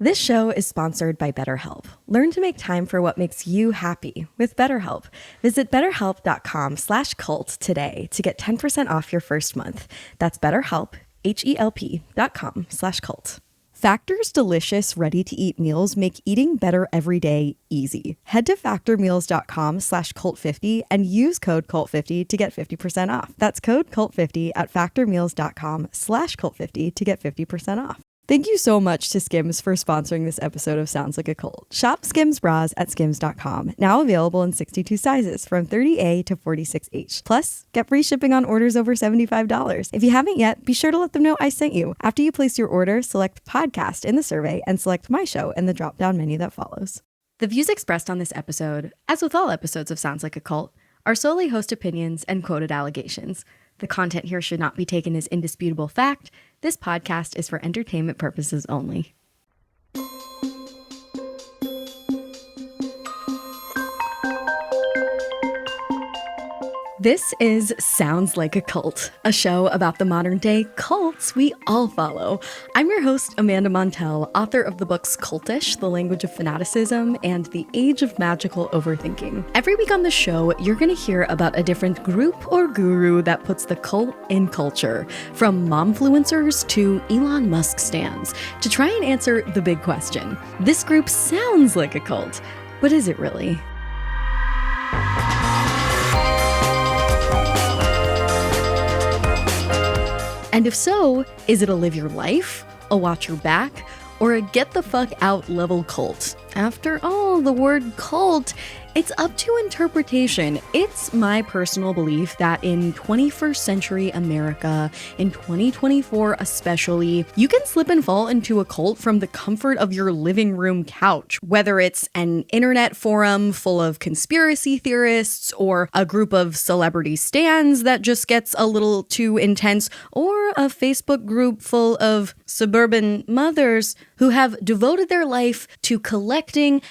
This show is sponsored by BetterHelp. Learn to make time for what makes you happy with BetterHelp. Visit betterhelp.com/cult today to get 10% off your first month. That's BetterHelp, HELP.com/cult. Factor's delicious, ready-to-eat meals make eating better every day easy. Head to factormeals.com/cult50 and use code cult50 to get 50% off. That's code cult50 at factormeals.com/cult50 to get 50% off. Thank you so much to Skims for sponsoring this episode of Sounds Like a Cult. Shop Skims bras at skims.com. Now available in 62 sizes from 30A to 46H. Plus, get free shipping on orders over $75. If you haven't yet, be sure to let them know I sent you. After you place your order, select podcast in the survey and select my show in the drop-down menu that follows. The views expressed on this episode, as with all episodes of Sounds Like a Cult, are solely host opinions and quoted allegations. The content here should not be taken as indisputable fact. This podcast is for entertainment purposes only. This is Sounds Like a Cult, a show about the modern day cults we all follow. I'm your host, Amanda Montell, author of the books Cultish, The Language of Fanaticism, and The Age of Magical Overthinking. Every week on the show, you're going to hear about a different group or guru that puts the cult in culture, from momfluencers to Elon Musk stans, to try and answer the big question. This group sounds like a cult, but is it really? And if so, is it a live your life, a watch your back, or a get the fuck out level cult? After all, the word cult, it's up to interpretation. It's my personal belief that in 21st century America, in 2024 especially, you can slip and fall into a cult from the comfort of your living room couch, whether it's an internet forum full of conspiracy theorists or a group of celebrity stans that just gets a little too intense, or a Facebook group full of suburban mothers who have devoted their life to collecting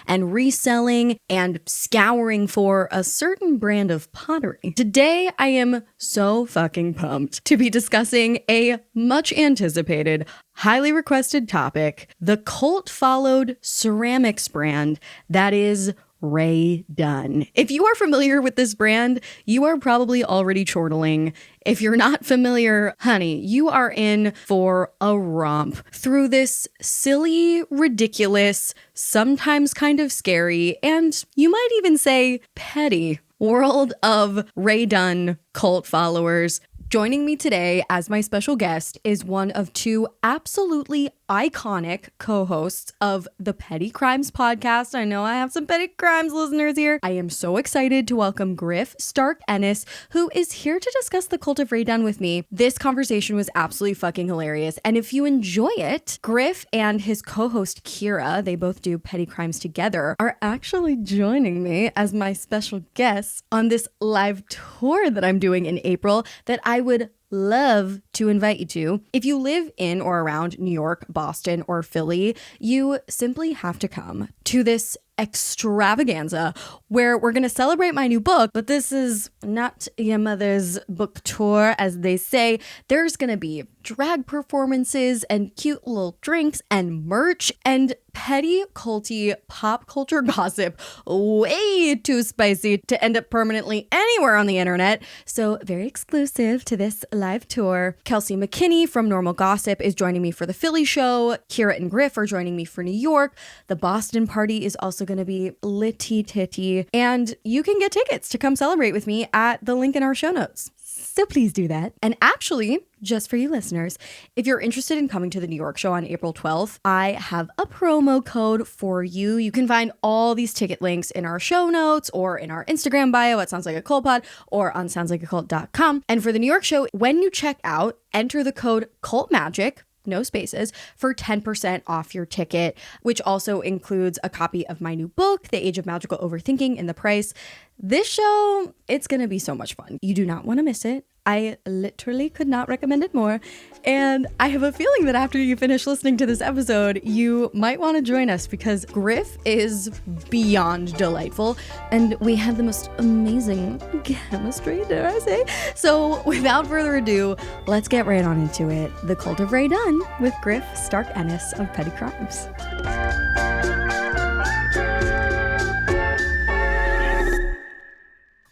and reselling and scouring for a certain brand of pottery. Today, I am so fucking pumped to be discussing a much anticipated, highly requested topic, the cult-followed ceramics brand that is Rae Dunn. If you are familiar with this brand, you are probably already chortling. If you're not familiar, honey, you are in for a romp through this silly, ridiculous, sometimes kind of scary, and you might even say petty world of Rae Dunn cult followers. Joining me today as my special guest is one of two absolutely iconic co-hosts of the Petty Crimes podcast. I know I have some Petty Crimes listeners here. I am so excited to welcome Griff Stark-Ennis, who is here to discuss the Cult of Rae Dunn with me. This conversation was absolutely fucking hilarious. And if you enjoy it, Griff and his co-host Kira, they both do Petty Crimes together, are actually joining me as my special guests on this live tour that I'm doing in April that I would love to invite you to. If you live in or around New York, Boston, or Philly, you simply have to come to this extravaganza where we're going to celebrate my new book, but this is not your mother's book tour, as they say. There's going to be drag performances and cute little drinks and merch and petty culty pop culture gossip way too spicy to end up permanently anywhere on the internet. So very exclusive to this live tour. Kelsey McKinney from Normal Gossip is joining me for the Philly show. Kira and Griff are joining me for New York. The Boston party is also going to be litty titty, and you can get tickets to come celebrate with me at the link in our show notes. So please do that. And actually, just for you listeners, if you're interested in coming to the New York show on April 12th, I have a promo code for you. You can find all these ticket links in our show notes or in our Instagram bio at Sounds Like a Cult Pod or on soundslikeacult.com. And for the New York show, when you check out, enter the code CULTMAGIC, no spaces, for 10% off your ticket, which also includes a copy of my new book, The Age of Magical Overthinking, in the price. This show, it's going to be so much fun. You do not want to miss it. I literally could not recommend it more. And I have a feeling that after you finish listening to this episode, you might want to join us because Griff is beyond delightful and we have the most amazing chemistry, dare I say. So without further ado, let's get right on into it. The Cult of Rae Dunn with Griff Stark-Ennis of Petty Crimes.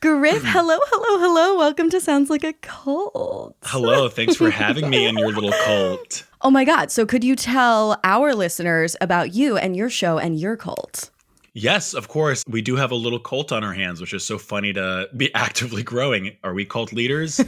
Griff, hello, hello, hello. Welcome to Sounds Like a Cult. Hello, thanks for having me in your little cult. Oh my God. So could you tell our listeners about you and your show and your cult? Yes, of course. We do have a little cult on our hands, which is so funny to be actively growing. Are we cult leaders?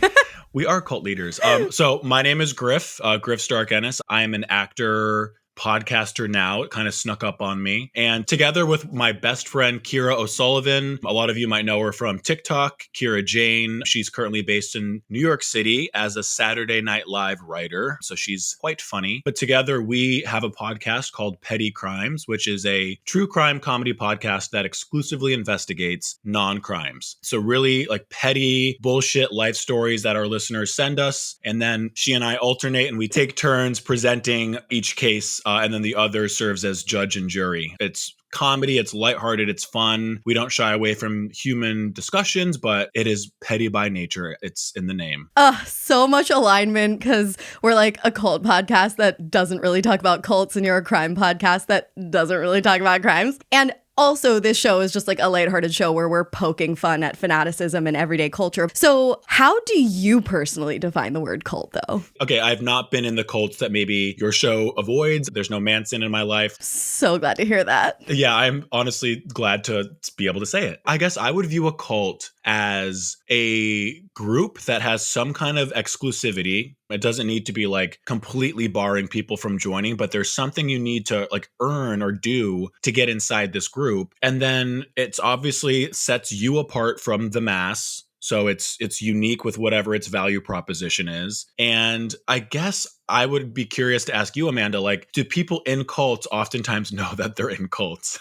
We are cult leaders. So my name is Griff, Griff Stark-Ennis. I am an actor, podcaster now. It kind of snuck up on me. And together with my best friend, Kira O'Sullivan, a lot of you might know her from TikTok, Kira Jane. She's currently based in New York City as a Saturday Night Live writer. So she's quite funny. But together we have a podcast called Petty Crimes, which is a true crime comedy podcast that exclusively investigates non-crimes. So really like petty bullshit life stories that our listeners send us. And then she and I alternate and we take turns presenting each case. And then the other serves as judge and jury. It's comedy, it's lighthearted, it's fun. We don't shy away from human discussions, but it is petty by nature. It's in the name. So much alignment because we're like a cult podcast that doesn't really talk about cults, and you're a crime podcast that doesn't really talk about crimes. And also, this show is just like a lighthearted show where we're poking fun at fanaticism and everyday culture. So how do you personally define the word cult, though? Okay, I've not been in the cults that maybe your show avoids. There's no Manson in my life. So glad to hear that. Yeah, I'm honestly glad to be able to say it. I guess I would view a cult as a group that has some kind of exclusivity. It doesn't need to be like completely barring people from joining, but there's something you need to like earn or do to get inside this group. And then it's obviously sets you apart from the mass. So it's unique with whatever its value proposition is. And I guess I would be curious to ask you, Amanda, like, do people in cults oftentimes know that they're in cults?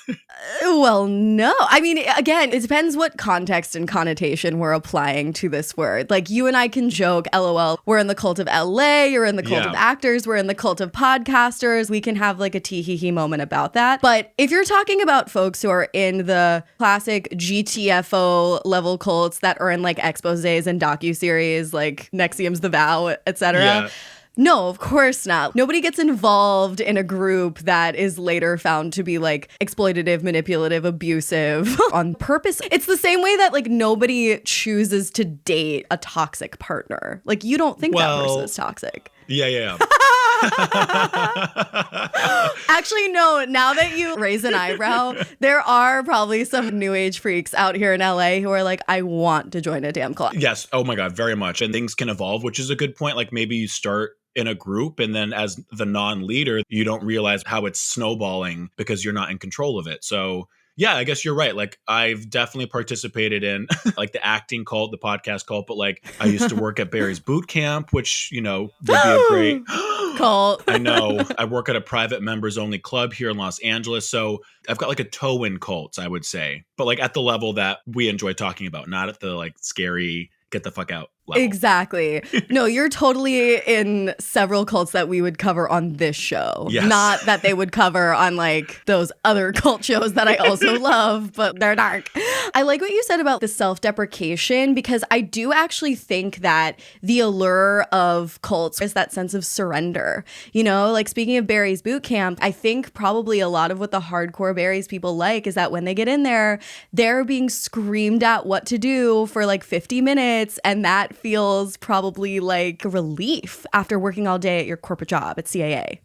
Well, no. I mean, again, it depends what context and connotation we're applying to this word. Like, you and I can joke, LOL, we're in the cult of LA, you're in the cult of actors, we're in the cult of podcasters. We can have like a tee-hee-hee moment about that. But if you're talking about folks who are in the classic GTFO level cults that are in like exposés and docuseries, like NXIVM's The Vow, etc. Yeah. No, of course not. Nobody gets involved in a group that is later found to be like exploitative, manipulative, abusive on purpose. It's the same way that like nobody chooses to date a toxic partner. Like you don't think that person is toxic. Yeah. Actually, no, now that you raise an eyebrow, there are probably some new age freaks out here in LA who are like, I want to join a damn club. Yes. Oh my God, very much. And things can evolve, which is a good point. Like maybe you start in a group and then as the non-leader, you don't realize how it's snowballing because you're not in control of it. So yeah, I guess you're right. Like I've definitely participated in like the acting cult, the podcast cult, but like I used to work at Barry's boot camp, which, you know, would be a great cult. I know. I work at a private members only club here in Los Angeles. So I've got like a toe in cults, I would say, but like at the level that we enjoy talking about, not at the like scary, get the fuck out level. Exactly. No, you're totally in several cults that we would cover on this show. Yes. Not that they would cover on like those other cult shows that I also love, but they're dark. I like what you said about the self-deprecation because I do actually think that the allure of cults is that sense of surrender. You know, like speaking of Barry's boot camp, I think probably a lot of what the hardcore Barry's people like is that when they get in there, they're being screamed at what to do for like 50 minutes. And that feels probably like relief after working all day at your corporate job at CAA.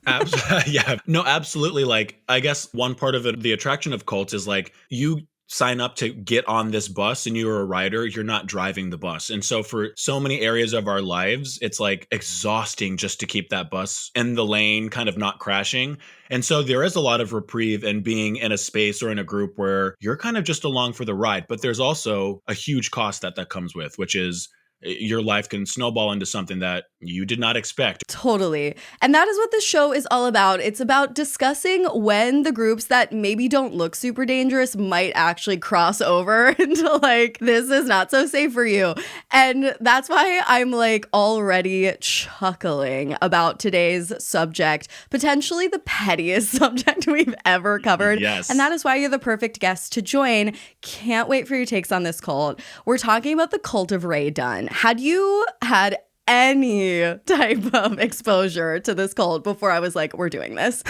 Yeah, no, absolutely. Like, I guess one part of it, the attraction of cults is like you sign up to get on this bus and you're a rider, you're not driving the bus. And so for so many areas of our lives, it's like exhausting just to keep that bus in the lane, kind of not crashing. And so there is a lot of reprieve in being in a space or in a group where you're kind of just along for the ride. But there's also a huge cost that comes with, which is your life can snowball into something that you did not expect. Totally. And that is what this show is all about. It's about discussing when the groups that maybe don't look super dangerous might actually cross over into like, this is not so safe for you. And that's why I'm like already chuckling about today's subject, potentially the pettiest subject we've ever covered. Yes. And that is why you're the perfect guest to join. Can't wait for your takes on this cult. We're talking about the Cult of Rae Dunn. Had you had any type of exposure to this cult before I was like, we're doing this.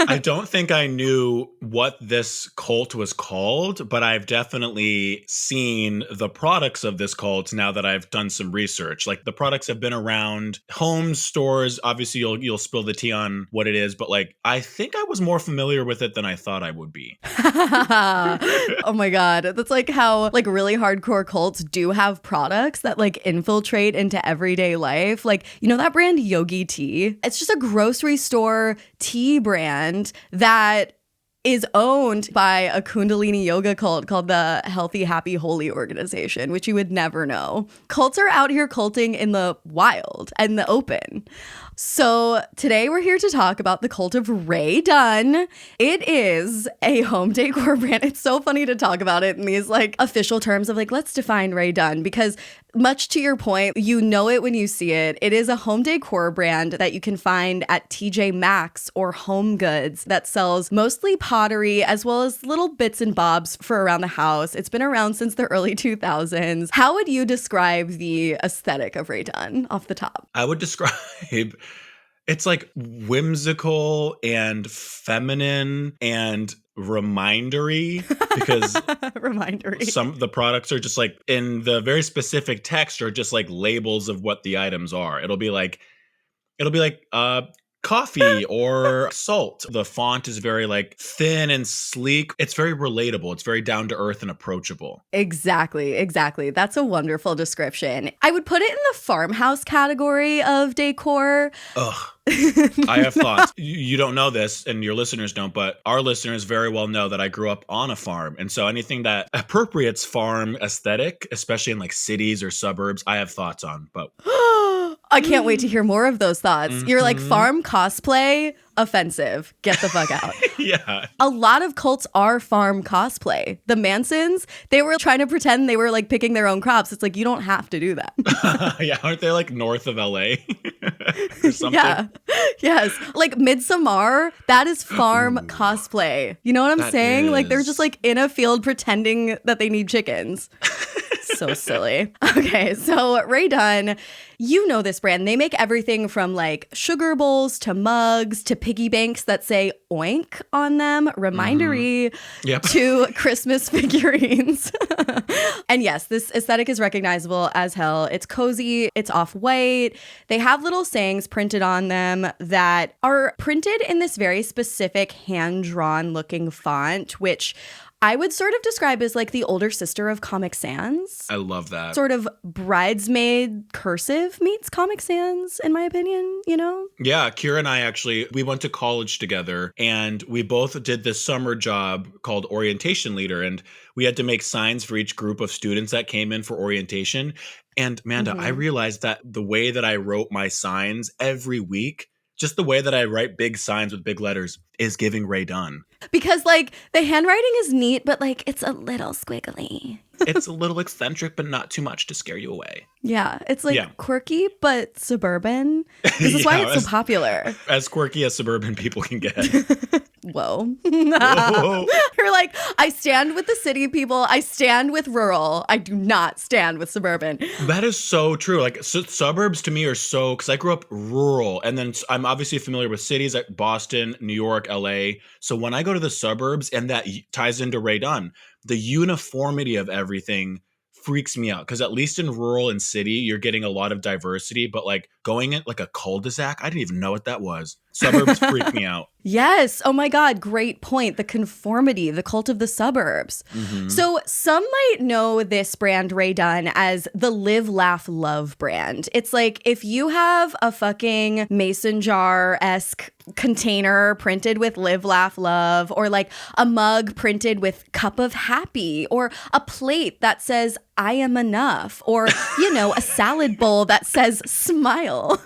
I don't think I knew what this cult was called, but I've definitely seen the products of this cult now that I've done some research. Like the products have been around home stores. Obviously, you'll spill the tea on what it is, but like I think I was more familiar with it than I thought I would be. Oh my God. That's like how like really hardcore cults do have products that like infiltrate into everyday life. Like, you know that brand Yogi Tea? It's just a grocery store tea brand that is owned by a Kundalini yoga cult called the Healthy, Happy, Holy organization, which you would never know. Cults are out here culting in the wild and the open. So today we're here to talk about the Cult of Rae Dunn. It is a home decor brand. It's so funny to talk about it in these like official terms of like, let's define Rae Dunn, because much to your point, you know it when you see it. It is a home decor brand that you can find at TJ Maxx or Home Goods that sells mostly pottery as well as little bits and bobs for around the house. It's been around since the early 2000s. How would you describe the aesthetic of Rae Dunn off the top? I would describe it's like whimsical and feminine and remindery because some of the products are just like in the very specific text are just like labels of what the items are. It'll be like coffee or salt. The font is very like thin and sleek. It's very relatable. It's very down to earth and approachable. Exactly. That's a wonderful description. I would put it in the farmhouse category of decor. Ugh. I have thoughts. You don't know this and your listeners don't, but our listeners very well know that I grew up on a farm. And so anything that appropriates farm aesthetic, especially in like cities or suburbs, I have thoughts on. But I can't wait to hear more of those thoughts. Mm-hmm. You're like, farm cosplay, offensive. Get the fuck out. Yeah. A lot of cults are farm cosplay. The Mansons, they were trying to pretend they were like picking their own crops. It's like, you don't have to do that. Yeah, aren't they like north of LA or something? Yeah. Yes. Like Midsommar, that is farm cosplay. You know what I'm saying? Like they're just like in a field pretending that they need chickens. So silly. Okay, so Rae Dunn, you know this brand. They make everything from like sugar bowls to mugs to piggy banks that say oink on them, remindery, to Christmas figurines. And yes, this aesthetic is recognizable as hell. It's cozy, it's off-white. They have little sayings printed on them that are printed in this very specific hand-drawn looking font, which I would sort of describe as like the older sister of Comic Sans. I love that. Sort of bridesmaid cursive meets Comic Sans, in my opinion, you know? Yeah, Kira and I actually, we went to college together and we both did this summer job called Orientation Leader. And we had to make signs for each group of students that came in for orientation. And Amanda, I realized that the way that I wrote my signs every week, just the way that I write big signs with big letters is giving Rae Dunn. Because like the handwriting is neat, but like it's a little squiggly. It's a little eccentric, but not too much to scare you away. Yeah, it's like quirky, but suburban. This is why it's so popular. As quirky as suburban people can get. Whoa. You're like, I stand with the city people. I stand with rural. I do not stand with suburban. That is so true. Like suburbs to me are so, because I grew up rural and then I'm obviously familiar with cities like Boston, New York, LA. So when I go to the suburbs, and that ties into Rae Dunn, the uniformity of everything freaks me out, because at least in rural and city, you're getting a lot of diversity, but like going in like a cul-de-sac, I didn't even know what that was. Suburbs freak me out. Yes. Oh my God. Great point. The conformity, the cult of the suburbs. Mm-hmm. So some might know this brand Rae Dunn as the Live, Laugh, Love brand. It's like if you have a fucking mason jar-esque container printed with Live, Laugh, Love, or like a mug printed with Cup of Happy, or a plate that says I am enough, or, you know, a salad bowl that says smile.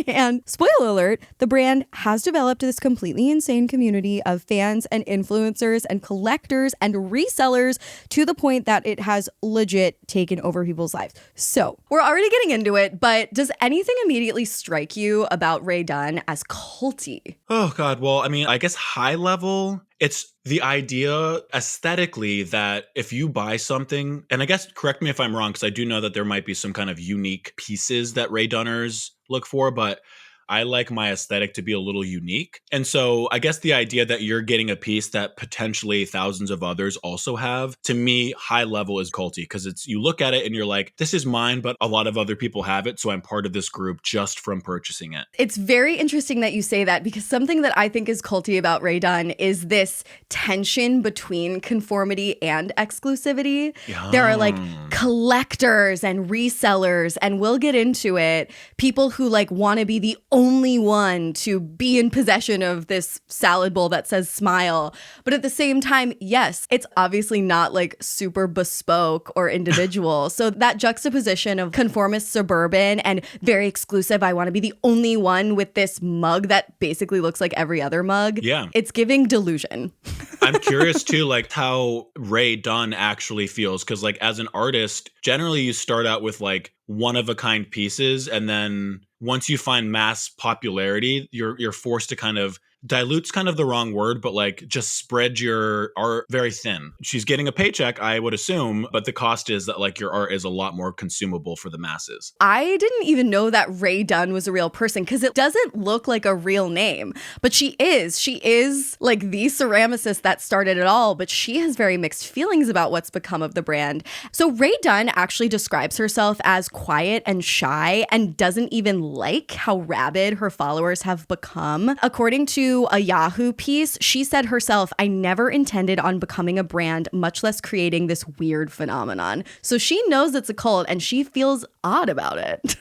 And spoiler alert, the brand has developed this completely insane community of fans and influencers and collectors and resellers to the point that it has legit taken over people's lives. So we're already getting into it, but does anything immediately strike you about Rae Dunn as culty? Oh, God. Well, I mean, I guess high level, it's the idea aesthetically that if you buy something, and I guess correct me if I'm wrong, because I do know that there might be some kind of unique pieces that Rae Dunners look for, but I like my aesthetic to be a little unique. And so I guess the idea that you're getting a piece that potentially thousands of others also have, to me, high level is culty, because it's, you look at it and you're like, this is mine, but a lot of other people have it. So I'm part of this group just from purchasing it. It's very interesting that you say that, because something that I think is culty about Rae Dunn is this tension between conformity and exclusivity. Yeah. There are like collectors and resellers, and we'll get into it, people who like want to be the only one to be in possession of this salad bowl that says smile. But at the same time, yes, it's obviously not like super bespoke or individual. So that juxtaposition of conformist suburban and very exclusive, I want to be the only one with this mug that basically looks like every other mug. Yeah. It's giving delusion. I'm curious too, like how Rae Dunn actually feels. Cause like as an artist, generally you start out with like one of a kind pieces. And then once you find mass popularity, you're forced to kind of dilute's kind of the wrong word, but like just spread your art very thin. She's getting a paycheck, I would assume, but the cost is that like your art is a lot more consumable for the masses. I didn't even know that Rae Dunn was a real person, because it doesn't look like a real name, but she is. She is like the ceramicist that started it all, but she has very mixed feelings about what's become of the brand. So Rae Dunn actually describes herself as quiet and shy and doesn't even like how rabid her followers have become. According to a Yahoo piece, she said herself, "I never intended on becoming a brand, much less creating this weird phenomenon." So she knows it's a cult and she feels odd about it.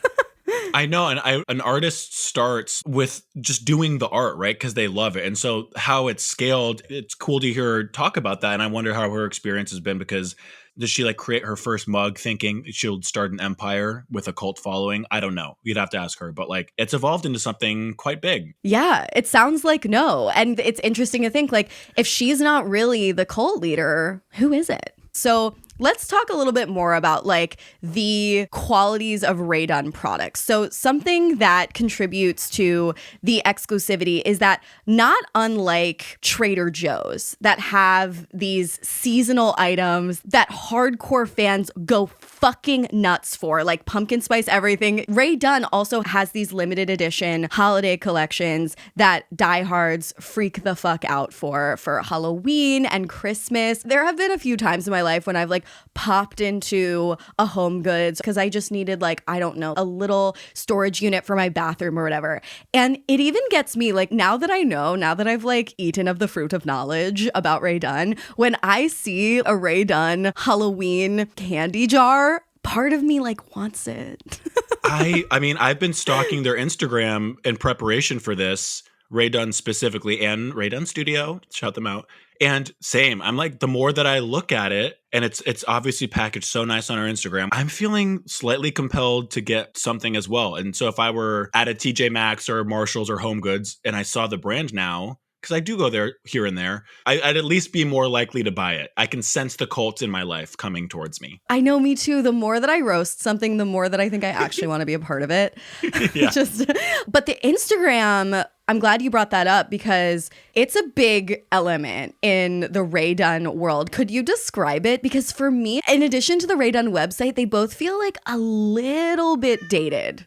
I know, and an artist starts with just doing the art, right? Because they love it. And so how it's scaled, it's cool to hear her talk about that. And I wonder how her experience has been, because does she like create her first mug thinking she'll start an empire with a cult following? I don't know. You'd have to ask her. But like it's evolved into something quite big. Yeah, it sounds like no. And it's interesting to think like if she's not really the cult leader, who is it? So let's talk a little bit more about like the qualities of Rae Dunn products. So something that contributes to the exclusivity is that, not unlike Trader Joe's that have these seasonal items that hardcore fans go fucking nuts for, like pumpkin spice everything, Rae Dunn also has these limited edition holiday collections that diehards freak the fuck out for Halloween and Christmas. There have been a few times in my life when I've like popped into a Home Goods because I just needed like, I don't know, a little storage unit for my bathroom or whatever. And it even gets me like, now that I know, now that I've like eaten of the fruit of knowledge about Rae Dunn, when I see a Rae Dunn Halloween candy jar, part of me like wants it. I mean, I've been stalking their Instagram in preparation for this, Rae Dunn specifically, and Rae Dunn Studio, shout them out. And same, I'm like, the more that I look at it, and it's obviously packaged so nice on our Instagram, I'm feeling slightly compelled to get something as well. And so if I were at a TJ Maxx or Marshalls or Home Goods and I saw the brand now, because I do go there here and there, I'd at least be more likely to buy it. I can sense the cult in my life coming towards me. I know, me too. The more that I roast something, the more that I think I actually want to be a part of it. Yeah. But the Instagram, I'm glad you brought that up because it's a big element in the Rae Dunn world. Could you describe it? Because for me, in addition to the Rae Dunn website, they both feel like a little bit dated.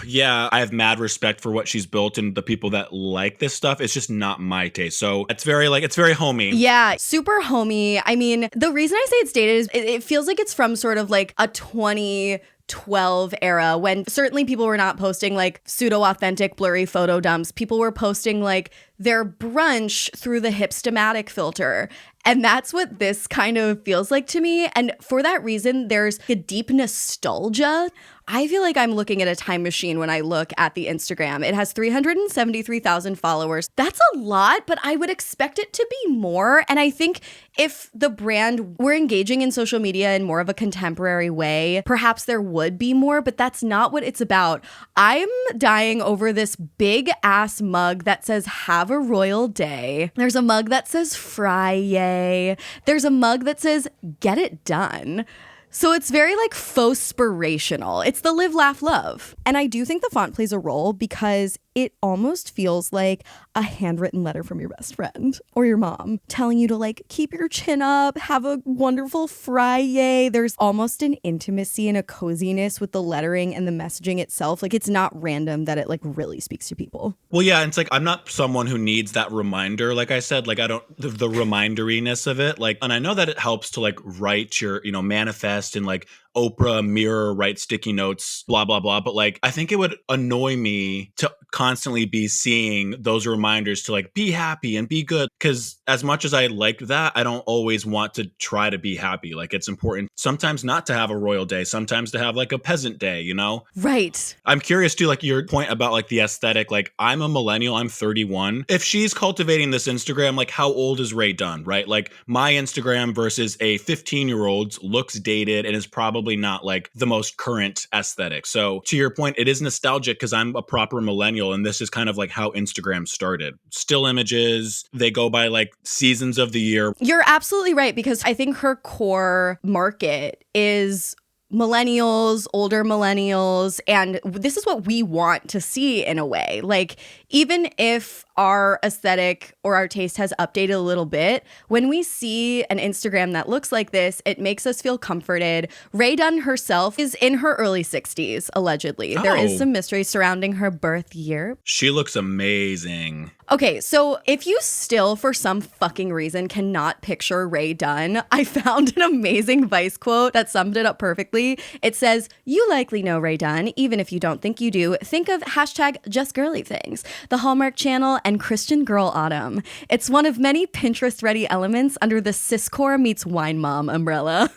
Yeah, I have mad respect for what she's built and the people that like this stuff. It's just not my taste. So it's very homey. Yeah, super homey. I mean, the reason I say it's dated is it feels like it's from sort of like a 2012 era when certainly people were not posting like pseudo-authentic blurry photo dumps. People were posting like their brunch through the hipstamatic filter. And that's what this kind of feels like to me. And for that reason, there's a deep nostalgia. I feel like I'm looking at a time machine when I look at the Instagram. It has 373,000 followers. That's a lot, but I would expect it to be more. And I think if the brand were engaging in social media in more of a contemporary way, perhaps there would be more, but that's not what it's about. I'm dying over this big ass mug that says, "Have a royal day." There's a mug that says, "Friday." There's a mug that says, "Get it done." So it's very like faux-spirational. It's the live, laugh, love. And I do think the font plays a role because it almost feels like a handwritten letter from your best friend or your mom telling you to like keep your chin up, have a wonderful Friday. There's almost an intimacy and a coziness with the lettering and the messaging itself. Like it's not random that it like really speaks to people. Well, yeah, it's like I'm not someone who needs that reminder. Like I said, like I don't the reminderiness of it. Like, and I know that it helps to like write your, manifest and like Oprah mirror, write sticky notes, blah, blah, blah. But like, I think it would annoy me to constantly be seeing those reminders to like be happy and be good. Because as much as I like that, I don't always want to try to be happy. Like it's important sometimes not to have a royal day, sometimes to have like a peasant day, Right. I'm curious too, like your point about like the aesthetic, like I'm a millennial, I'm 31. If she's cultivating this Instagram, like how old is Rae Dunn, right? Like my Instagram versus a 15-year-old's looks dated and is probably not like the most current aesthetic. So to your point, it is nostalgic because I'm a proper millennial and this is kind of like how Instagram started. Still images, they go by like seasons of the year. You're absolutely right because I think her core market is millennials, older millennials, and this is what we want to see in a way. Like, even if our aesthetic or our taste has updated a little bit, when we see an Instagram that looks like this, it makes us feel comforted. Rae Dunn herself is in her early 60s, allegedly. Oh. There is some mystery surrounding her birth year. She looks amazing. Okay, so if you still, for some fucking reason, cannot picture Rae Dunn, I found an amazing Vice quote that summed it up perfectly. It says, "You likely know Rae Dunn, even if you don't think you do. Think of hashtag just girly things, the Hallmark Channel, and Christian Girl Autumn. It's one of many Pinterest-ready elements under the Ciscore meets Wine Mom umbrella."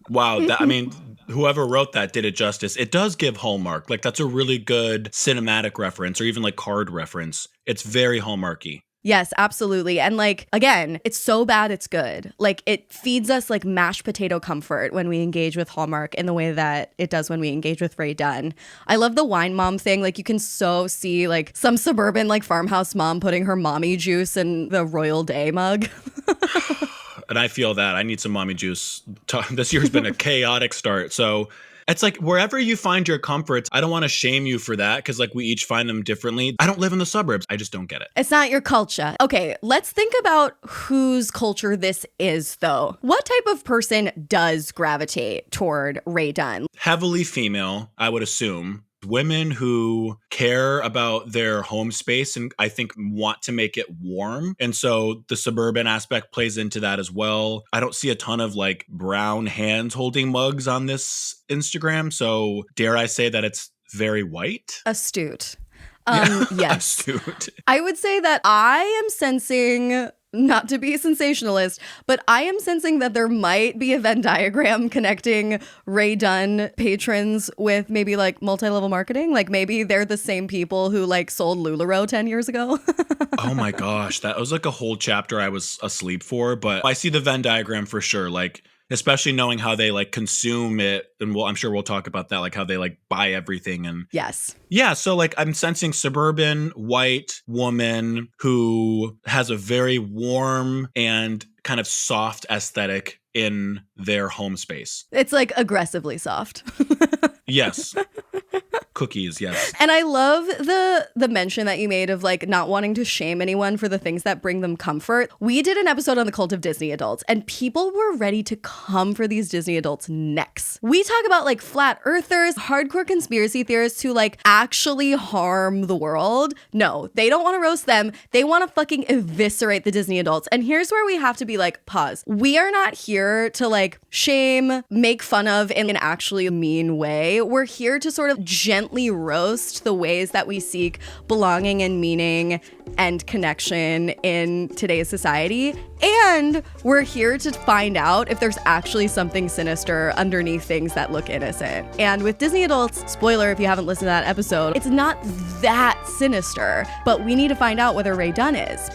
Wow, I mean, whoever wrote that did it justice. It does give Hallmark. Like, that's a really good cinematic reference or even like card reference. It's very Hallmarky. Yes, absolutely. And like, again, it's so bad it's good. Like, it feeds us like mashed potato comfort when we engage with Hallmark in the way that it does when we engage with Rae Dunn. I love the wine mom thing. Like, you can so see like some suburban like farmhouse mom putting her mommy juice in the Royal Day mug. And I feel that. I need some mommy juice. This year's been a chaotic start. So it's like wherever you find your comforts, I don't want to shame you for that because like we each find them differently. I don't live in the suburbs. I just don't get it. It's not your culture. Okay, let's think about whose culture this is, though. What type of person does gravitate toward Rae Dunn? Heavily female, I would assume. Women who care about their home space and I think want to make it warm. And so the suburban aspect plays into that as well. I don't see a ton of like brown hands holding mugs on this Instagram. So dare I say that it's very white? Astute. Yes. Astute. I would say that I am sensing, not to be sensationalist, but I am sensing that there might be a Venn diagram connecting Rae Dunn patrons with maybe like multi-level marketing. Like maybe they're the same people who like sold LuLaRoe 10 years ago. Oh my gosh. That was like a whole chapter I was asleep for, but I see the Venn diagram for sure. Like, especially knowing how they like consume it. And I'm sure we'll talk about that, like how they like buy everything. And yes. Yeah. So like I'm sensing suburban white woman who has a very warm and kind of soft aesthetic in their home space. It's like aggressively soft. Yes. Cookies, yes. And I love the mention that you made of like not wanting to shame anyone for the things that bring them comfort. We did an episode on the cult of Disney adults and people were ready to come for these Disney adults' necks. We talk about like flat earthers, hardcore conspiracy theorists who like actually harm the world. No, they don't want to roast them. They want to fucking eviscerate the Disney adults. And here's where we have to be like, pause. We are not here to like shame, make fun of in an actually mean way. We're here to sort of gently gently roast the ways that we seek belonging and meaning and connection in today's society. And we're here to find out if there's actually something sinister underneath things that look innocent. And with Disney adults, spoiler if you haven't listened to that episode, it's not that sinister, but we need to find out whether Rae Dunn is.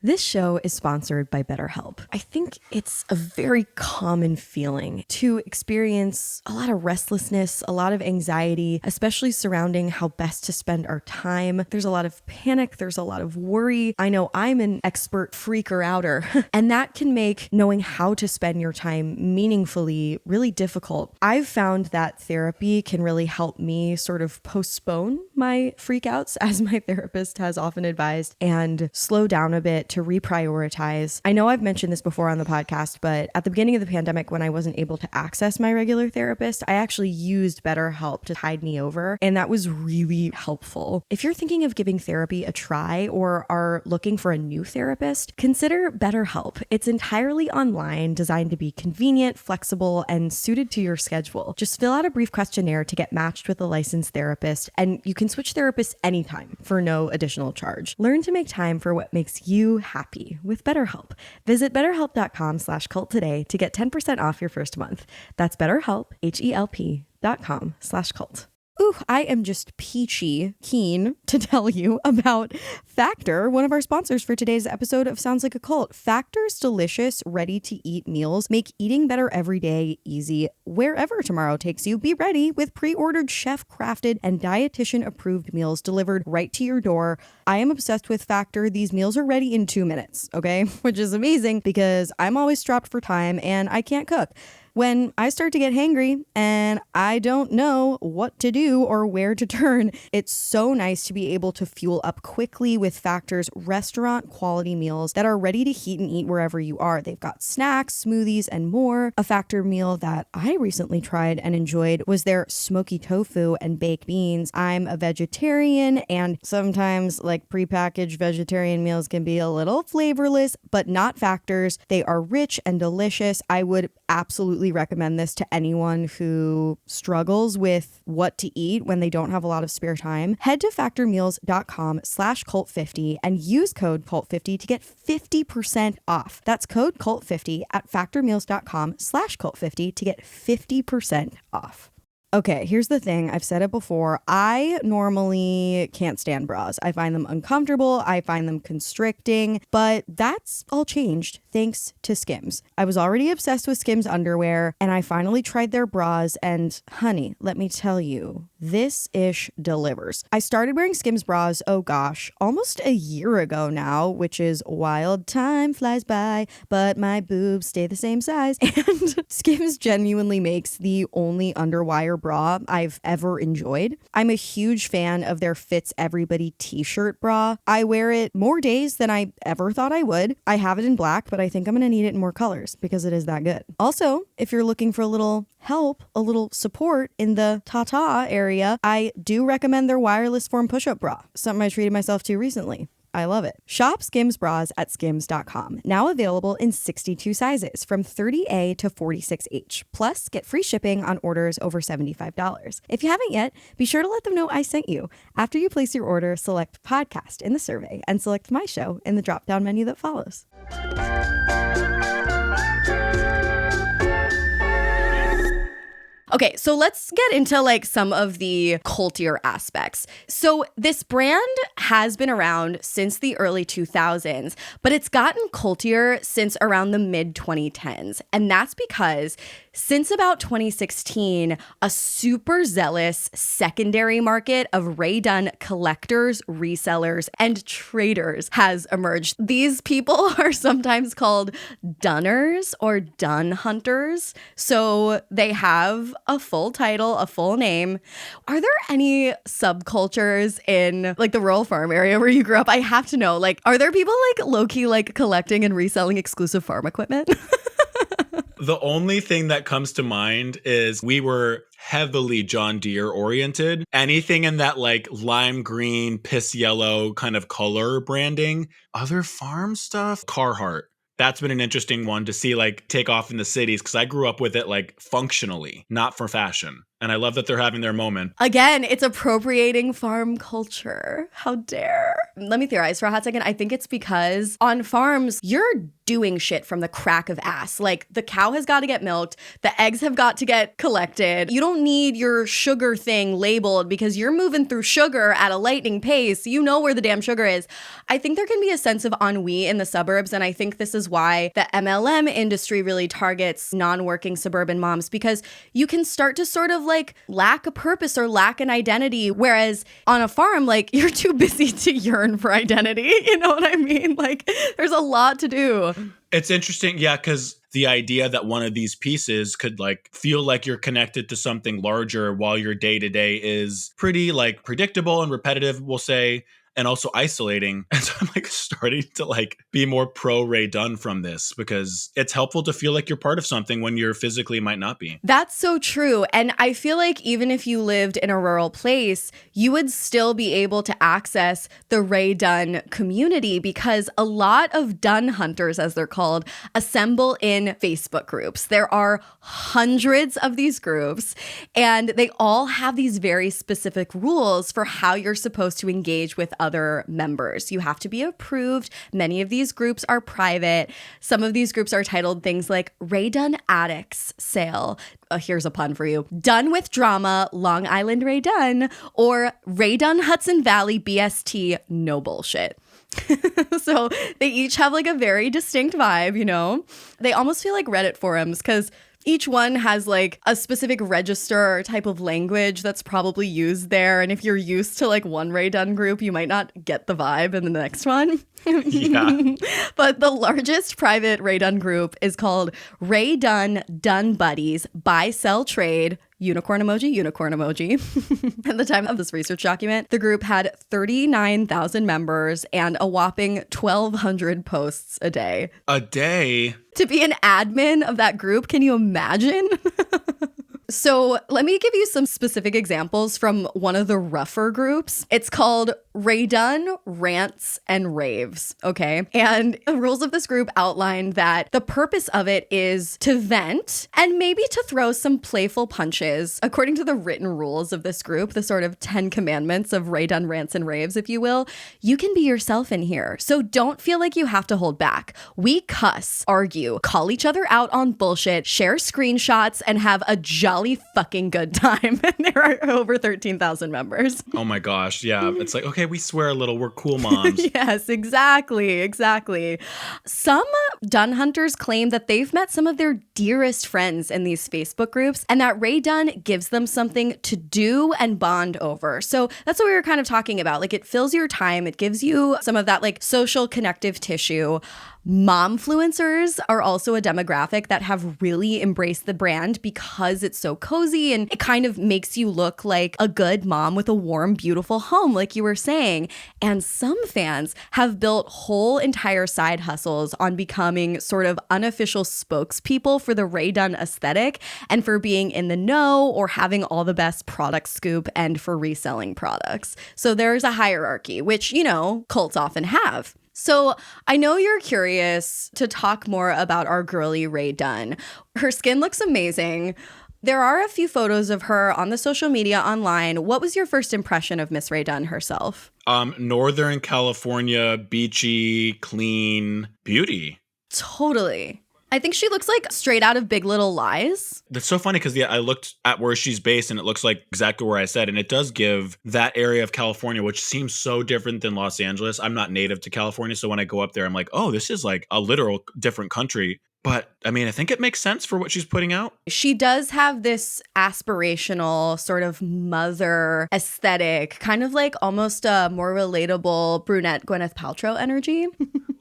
This show is sponsored by BetterHelp. I think it's a very common feeling to experience a lot of restlessness, a lot of anxiety, especially surrounding how best to spend our time. There's a lot of panic. There's a lot of worry. I know I'm an expert freaker outer, and that can make knowing how to spend your time meaningfully really difficult. I've found that therapy can really help me sort of postpone my freakouts, as my therapist has often advised, and slow down a bit to reprioritize. I know I've mentioned this before on the podcast, but at the beginning of the pandemic, when I wasn't able to access my regular therapist, I actually used BetterHelp to tide me over, and that was really helpful. If you're thinking of giving therapy a try or are looking for a new therapist, consider BetterHelp. It's entirely online, designed to be convenient, flexible, and suited to your schedule. Just fill out a brief questionnaire to get matched with a licensed therapist, and you can switch therapists anytime for no additional charge. Learn to make time for what makes you happy with BetterHelp. Visit betterhelp.com/cult today to get 10% off your first month. That's BetterHelp, HELP.com/cult. Ooh, I am just peachy keen to tell you about Factor, one of our sponsors for today's episode of Sounds Like a Cult. Factor's delicious, ready-to-eat meals make eating better every day easy. Wherever tomorrow takes you, be ready with pre-ordered, chef-crafted, and dietitian-approved meals delivered right to your door. I am obsessed with Factor. These meals are ready in 2 minutes, okay? Which is amazing because I'm always strapped for time and I can't cook. When I start to get hangry and I don't know what to do or where to turn, it's so nice to be able to fuel up quickly with Factor's restaurant quality meals that are ready to heat and eat wherever you are. They've got snacks, smoothies, and more. A Factor meal that I recently tried and enjoyed was their smoky tofu and baked beans. I'm a vegetarian, and sometimes like prepackaged vegetarian meals can be a little flavorless, but not Factor's. They are rich and delicious. I would absolutely recommend this to anyone who struggles with what to eat when they don't have a lot of spare time. Head to factormeals.com/cult50 and use code cult50 to get 50% off. That's code cult50 at factormeals.com/cult50 to get 50% off. Okay, here's the thing. I've said it before. I normally can't stand bras. I find them uncomfortable. I find them constricting, but that's all changed thanks to Skims. I was already obsessed with Skims underwear, and I finally tried their bras, and honey, let me tell you, this ish delivers. I started wearing Skims bras, oh gosh, almost a year ago now, which is wild. Time flies by, but my boobs stay the same size. And Skims genuinely makes the only underwire bra I've ever enjoyed. I'm a huge fan of their Fits Everybody t-shirt bra. I wear it more days than I ever thought I would. I have it in black, but I think I'm going to need it in more colors because it is that good. Also, if you're looking for a little help, a little support in the ta-ta area, I do recommend their wireless form push-up bra, something I treated myself to recently. I love it. Shop Skims bras at skims.com. Now available in 62 sizes from 30A to 46H. Plus, get free shipping on orders over $75. If you haven't yet, be sure to let them know I sent you. After you place your order, select podcast in the survey and select my show in the drop-down menu that follows. Okay, so let's get into like some of the cultier aspects. So this brand has been around since the early 2000s, but it's gotten cultier since around the mid 2010s. And that's because since about 2016, a super zealous secondary market of Rae Dunn collectors, resellers, and traders has emerged. These people are sometimes called Dunners or Dunn hunters. So they have a full title, a full name. Are there any subcultures in like the rural farm area where you grew up? I have to know, like, are there people like low-key like collecting and reselling exclusive farm equipment? The only thing that comes to mind is we were heavily John Deere oriented. Anything in that like lime green, piss yellow kind of color branding. Other farm stuff? Carhartt. That's been an interesting one to see like take off in the cities because I grew up with it like functionally, not for fashion. And I love that they're having their moment. Again, it's appropriating farm culture. How dare. Let me theorize for a hot second. I think it's because on farms, you're doing shit from the crack of ass. Like the cow has got to get milked. The eggs have got to get collected. You don't need your sugar thing labeled because you're moving through sugar at a lightning pace. You know where the damn sugar is. I think there can be a sense of ennui in the suburbs. And I think this is why the MLM industry really targets non-working suburban moms, because you can start to sort of like lack a purpose or lack an identity. Whereas on a farm, like you're too busy to yearn for identity. You know what I mean? Like there's a lot to do. It's interesting. Yeah. Cause the idea that one of these pieces could like feel like you're connected to something larger while your day to day is pretty like predictable and repetitive, we'll say, and also isolating. And so I'm like starting to like be more pro Ray Dunn from this because it's helpful to feel like you're part of something when you're physically might not be. That's so true. And I feel like even if you lived in a rural place, you would still be able to access the Ray Dunn community because a lot of Dunn hunters, as they're called, assemble in Facebook groups. There are hundreds of these groups, and they all have these very specific rules for how you're supposed to engage with other members. You have to be approved. Many of these groups are private. Some of these groups are titled things like Ray Dunn Addicts Sale. Here's a pun for you. Done with Drama, Long Island Ray Dunn, or Ray Dunn Hudson Valley BST, no bullshit. So they each have like a very distinct vibe, you know? They almost feel like Reddit forums because each one has like a specific register or type of language that's probably used there. And if you're used to like one Ray Dunn group, you might not get the vibe in the next one. Yeah. But the largest private Ray Dunn group is called Ray Dunn Dunn Buddies Buy Sell Trade unicorn emoji. At the time of this research document, the group had 39,000 members and a whopping 1,200 posts a day. A day? To be an admin of that group, can you imagine? So let me give you some specific examples from one of the rougher groups. It's called Ray Dunn Rants and Raves, okay? And the rules of this group outline that the purpose of it is to vent and maybe to throw some playful punches. According to the written rules of this group, the sort of 10 commandments of Ray Dunn Rants and Raves, if you will, you can be yourself in here. So don't feel like you have to hold back. We cuss, argue, call each other out on bullshit, share screenshots, and have a jolly fucking good time. And there are over 13,000 members. Oh my gosh. Yeah. It's like, okay, we swear a little. We're cool moms. Yes, exactly. Some Dunn hunters claim that they've met some of their dearest friends in these Facebook groups and that Ray Dunn gives them something to do and bond over. So that's what we were kind of talking about. Like it fills your time. It gives you some of that like social connective tissue. Momfluencers are also a demographic that have really embraced the brand because it's so cozy and it kind of makes you look like a good mom with a warm, beautiful home, like you were saying. And some fans have built whole entire side hustles on becoming sort of unofficial spokespeople for the Ray Dunn aesthetic and for being in the know or having all the best product scoop and for reselling products. So there's a hierarchy, which, you know, cults often have. So I know you're curious to talk more about our girly Ray Dunn. Her skin looks amazing. There are a few photos of her on the social media online. What was your first impression of Miss Ray Dunn herself? Northern California, beachy, clean beauty. Totally. I think she looks like straight out of Big Little Lies. That's so funny because I looked at where she's based and it looks like exactly where I said. And it does give that area of California, which seems so different than Los Angeles. I'm not native to California. So when I go up there, I'm like, oh, this is like a literal different country. But I mean, I think it makes sense for what she's putting out. She does have this aspirational sort of mother aesthetic, kind of like almost a more relatable brunette Gwyneth Paltrow energy.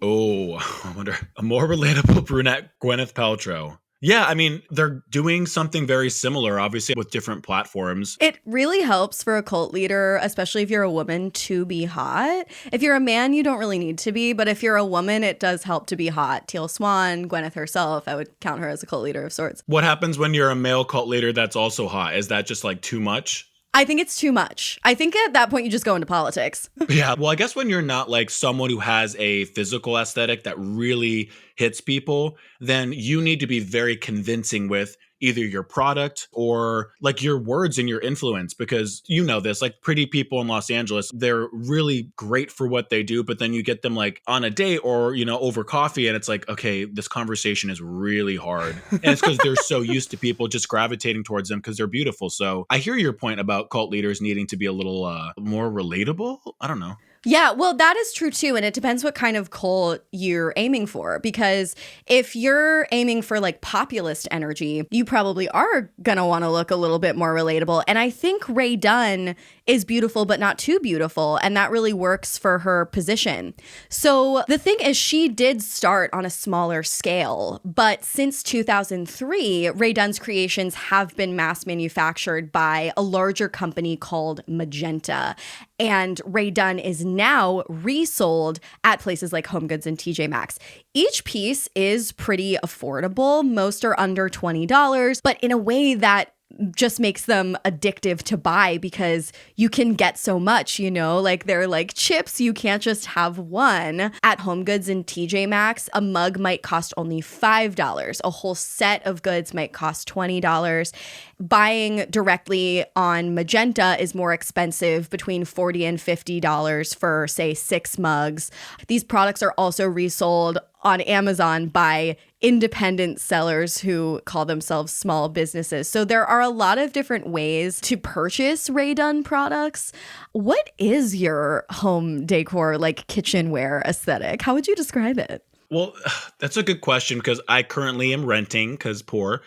Oh, I wonder. A more relatable brunette Gwyneth Paltrow. Yeah, I mean, they're doing something very similar, obviously, with different platforms. It really helps for a cult leader, especially if you're a woman, to be hot. If you're a man, you don't really need to be. But if you're a woman, it does help to be hot. Teal Swan, Gwyneth herself, I would count her as a cult leader of sorts. What happens when you're a male cult leader that's also hot? Is that just like too much? I think it's too much. I think at that point you just go into politics. Yeah. Well, I guess when you're not like someone who has a physical aesthetic that really hits people, then you need to be very convincing with either your product or like your words and your influence, because you know this, like pretty people in Los Angeles, they're really great for what they do, but then you get them like on a date or, you know, over coffee and it's like, okay, this conversation is really hard. And it's because they're so used to people just gravitating towards them because they're beautiful. So I hear your point about cult leaders needing to be a little more relatable. I don't know. Yeah, well, that is true too. And it depends what kind of cult you're aiming for. Because if you're aiming for like populist energy, you probably are going to want to look a little bit more relatable. And I think Rae Dunn is beautiful, but not too beautiful. And that really works for her position. So the thing is, she did start on a smaller scale. But since 2003, Rae Dunn's creations have been mass manufactured by a larger company called Magenta. And Rae Dunn is now resold at places like HomeGoods and TJ Maxx. Each piece is pretty affordable. Most are under $20, but in a way that just makes them addictive to buy because you can get so much, you know, like they're like chips. You can't just have one. At HomeGoods and TJ Maxx, a mug might cost only $5. A whole set of goods might cost $20. Buying directly on Magenta is more expensive, between $40 and $50 for, say, 6 mugs. These products are also resold on Amazon by independent sellers who call themselves small businesses. So there are a lot of different ways to purchase Rae Dunn products. What is your home decor, like kitchenware aesthetic? How would you describe it? Well, that's a good question because I currently am renting because poor.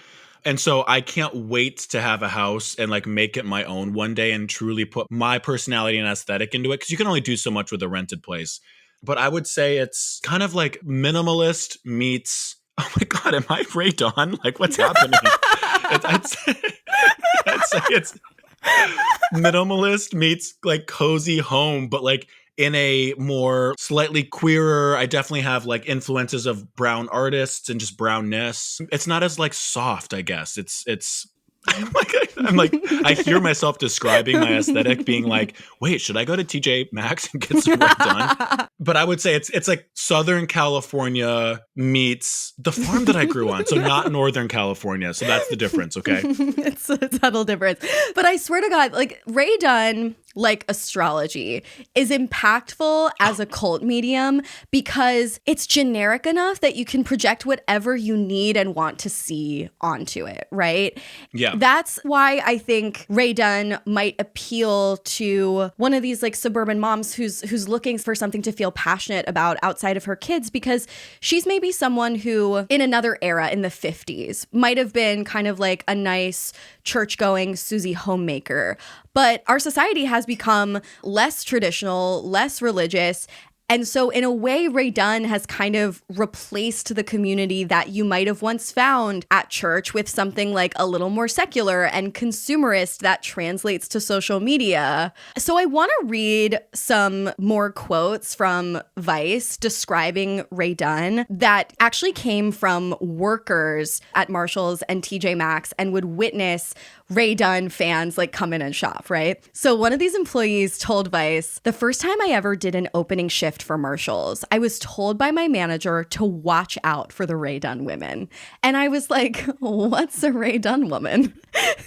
And so I can't wait to have a house and like make it my own one day and truly put my personality and aesthetic into it, because you can only do so much with a rented place. But I would say it's kind of like minimalist meets, oh my God, am I Ray Dunn? Like, what's happening? I'd say it's minimalist meets like cozy home, but like in a more slightly queerer. I definitely have like influences of brown artists and just brownness. It's not as like soft, I guess. It's I'm like, I hear myself describing my aesthetic being like, wait, should I go to TJ Maxx and get some work done? But I would say it's like Southern California meets the farm that I grew on. So not Northern California. So that's the difference, okay? It's a subtle difference. But I swear to God, like Rae Dunn, like astrology, is impactful as a cult medium because it's generic enough that you can project whatever you need and want to see onto it, right? Yeah. That's why I think Rae Dunn might appeal to one of these like suburban moms who's looking for something to feel passionate about outside of her kids, because she's maybe someone who in another era in the 50s might have been kind of like a nice church-going Susie homemaker. But our society has become less traditional, less religious. And so in a way, Rae Dunn has kind of replaced the community that you might have once found at church with something like a little more secular and consumerist that translates to social media. So I want to read some more quotes from Vice describing Rae Dunn that actually came from workers at Marshall's and TJ Maxx and would witness Rae Dunn fans like come in and shop, right? So one of these employees told Vice, "The first time I ever did an opening shift for Marshall's, I was told by my manager to watch out for the Rae Dunn women." And I was like, what's a Rae Dunn woman?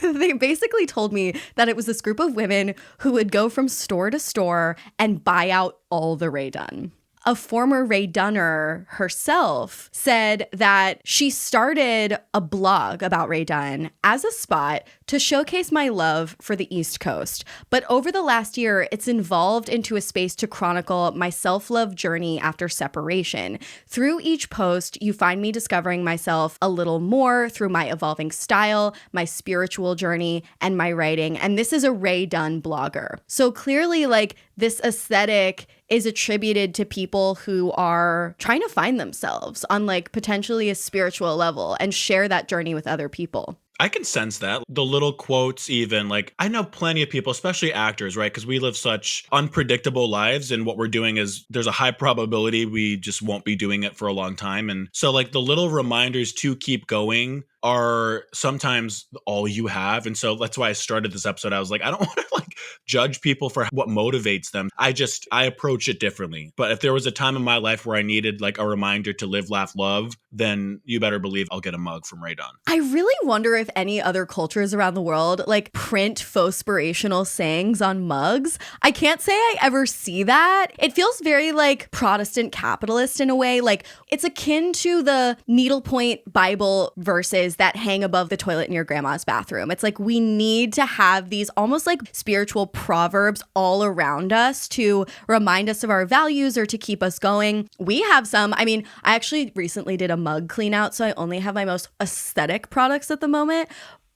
They basically told me that it was this group of women who would go from store to store and buy out all the Rae Dunn. A former Rae Dunner herself said that she started a blog about Rae Dunn as a spot to showcase my love for the East Coast. But over the last year, it's evolved into a space to chronicle my self-love journey after separation. Through each post, you find me discovering myself a little more through my evolving style, my spiritual journey, and my writing. And this is a Rae Dunn blogger. So clearly, like, this aesthetic is attributed to people who are trying to find themselves on like potentially a spiritual level and share that journey with other people. I can sense that. The little quotes, even like I know plenty of people, especially actors, right? Because we live such unpredictable lives, and what we're doing is there's a high probability we just won't be doing it for a long time. And so like the little reminders to keep going are sometimes all you have. And so that's why I started this episode. I was like, I don't want to like judge people for what motivates them. I approach it differently. But if there was a time in my life where I needed like a reminder to live, laugh, love, then you better believe I'll get a mug from Ray Dunn. I really wonder if any other cultures around the world like print faux-spirational sayings on mugs. I can't say I ever see that. It feels very like Protestant capitalist in a way. Like it's akin to the needlepoint Bible verses that hang above the toilet in your grandma's bathroom. It's like we need to have these almost like spiritual proverbs all around us to remind us of our values or to keep us going. We have some. I mean, I actually recently did a mug clean out, so I only have my most aesthetic products at the moment.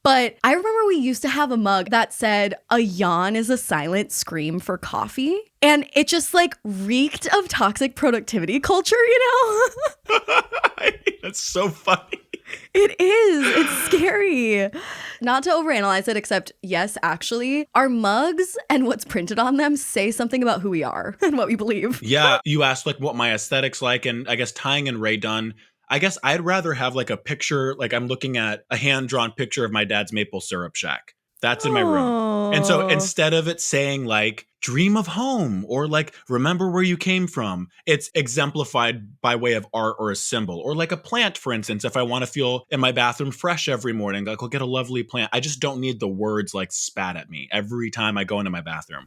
But I remember we used to have a mug that said, "A yawn is a silent scream for coffee." And it just like reeked of toxic productivity culture, you know? That's so funny. It is. It's scary. Not to overanalyze it, except yes, actually, our mugs and what's printed on them say something about who we are and what we believe. Yeah. You asked like what my aesthetic's like, and I guess tying in Ray Dunn, I guess I'd rather have like a picture, like I'm looking at a hand-drawn picture of my dad's maple syrup shack. That's in my room. And so instead of it saying like, dream of home or like, remember where you came from, it's exemplified by way of art or a symbol. Or like a plant, for instance, if I want to feel in my bathroom fresh every morning, like I'll get a lovely plant. I just don't need the words like spat at me every time I go into my bathroom.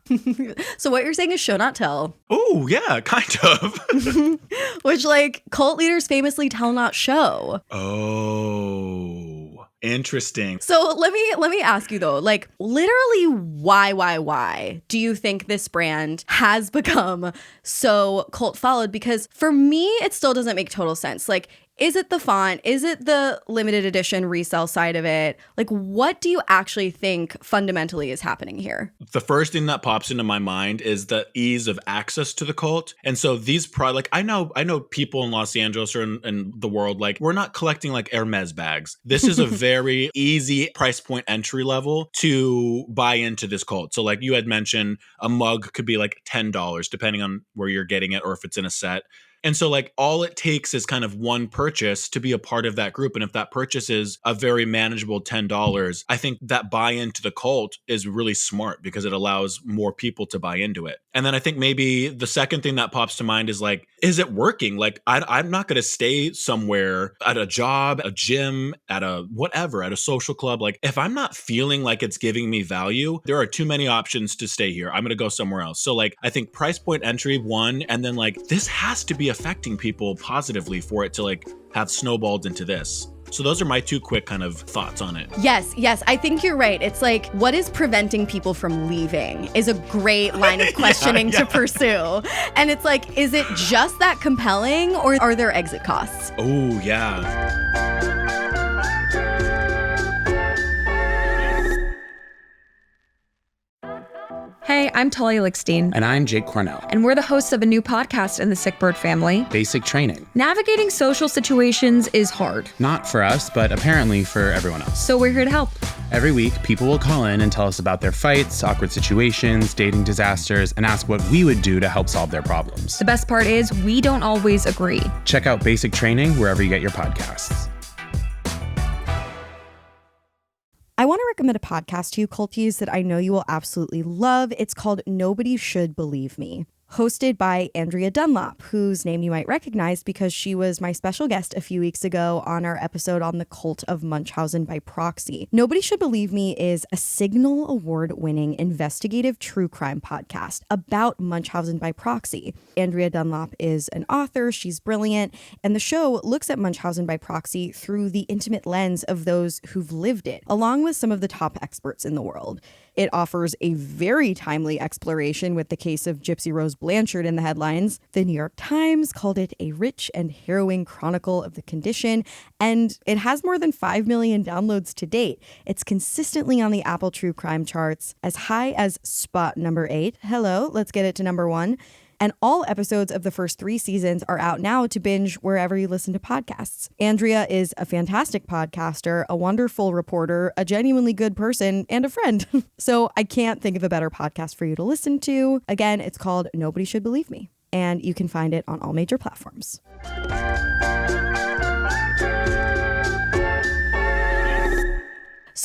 So what you're saying is show, not tell. Oh, yeah, kind of. Which like cult leaders famously tell, not show. Oh, interesting. So let me ask you though, like literally why do you think this brand has become so cult followed? Because for me, it still doesn't make total sense. Like, is it the font? Is it the limited edition resale side of it? Like, what do you actually think fundamentally is happening here? The first thing that pops into my mind is the ease of access to the cult. And so these like I know people in Los Angeles or in the world, like we're not collecting like Hermes bags. This is a very easy price point entry level to buy into this cult. So like you had mentioned, a mug could be like $10 depending on where you're getting it or if it's in a set. And so like all it takes is kind of one purchase to be a part of that group. And if that purchase is a very manageable $10, I think that buy into the cult is really smart because it allows more people to buy into it. And then I think maybe the second thing that pops to mind is like, is it working? Like I'm not going to stay somewhere at a job, a gym, at a whatever, at a social club. Like if I'm not feeling like it's giving me value, there are too many options to stay here. I'm going to go somewhere else. So like I think price point entry, one, and then like this has to be affecting people positively for it to like have snowballed into this. So those are my two quick kind of thoughts on it. Yes, I think you're right. It's like, what is preventing people from leaving is a great line of questioning to pursue. And it's like, is it just that compelling or are there exit costs? Oh, yeah. Hey, I'm Talia Lickstein. And I'm Jake Cornell. And we're the hosts of a new podcast in the Sick Bird family. Basic Training. Navigating social situations is hard. Not for us, but apparently for everyone else. So we're here to help. Every week, people will call in and tell us about their fights, awkward situations, dating disasters, and ask what we would do to help solve their problems. The best part is we don't always agree. Check out Basic Training wherever you get your podcasts. I want to recommend a podcast to you, culties, that I know you will absolutely love. It's called Nobody Should Believe Me. Hosted by Andrea Dunlop, whose name you might recognize because she was my special guest a few weeks ago on our episode on the Cult of Munchausen by Proxy. Nobody Should Believe Me is a Signal Award-winning investigative true crime podcast about Munchausen by Proxy. Andrea Dunlop is an author, she's brilliant, and the show looks at Munchausen by Proxy through the intimate lens of those who've lived it, along with some of the top experts in the world. It offers a very timely exploration with the case of Gypsy Rose Blanchard in the headlines. The New York Times called it a rich and harrowing chronicle of the condition, and it has more than 5 million downloads to date. It's consistently on the Apple True Crime charts, as high as spot number 8. Hello, let's get it to number 1. And all episodes of the first 3 seasons are out now to binge wherever you listen to podcasts. Andrea is a fantastic podcaster, a wonderful reporter, a genuinely good person, and a friend. So I can't think of a better podcast for you to listen to. Again, it's called Nobody Should Believe Me, and you can find it on all major platforms.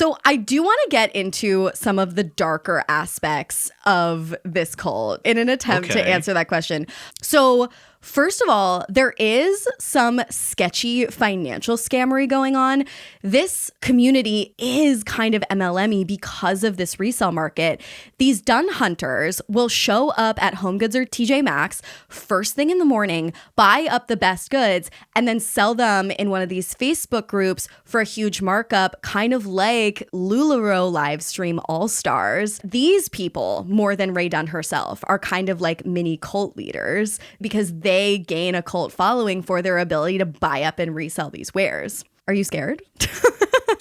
So I do want to get into some of the darker aspects of this cult in an attempt to answer that question. So first of all, there is some sketchy financial scammery going on. This community is kind of MLM-y because of this resale market. These Dunn hunters will show up at Home Goods or TJ Maxx first thing in the morning, buy up the best goods, and then sell them in one of these Facebook groups for a huge markup, kind of like LuLaRoe Livestream All-Stars. These people, more than Rae Dunn herself, are kind of like mini cult leaders because they gain a cult following for their ability to buy up and resell these wares. Are you scared?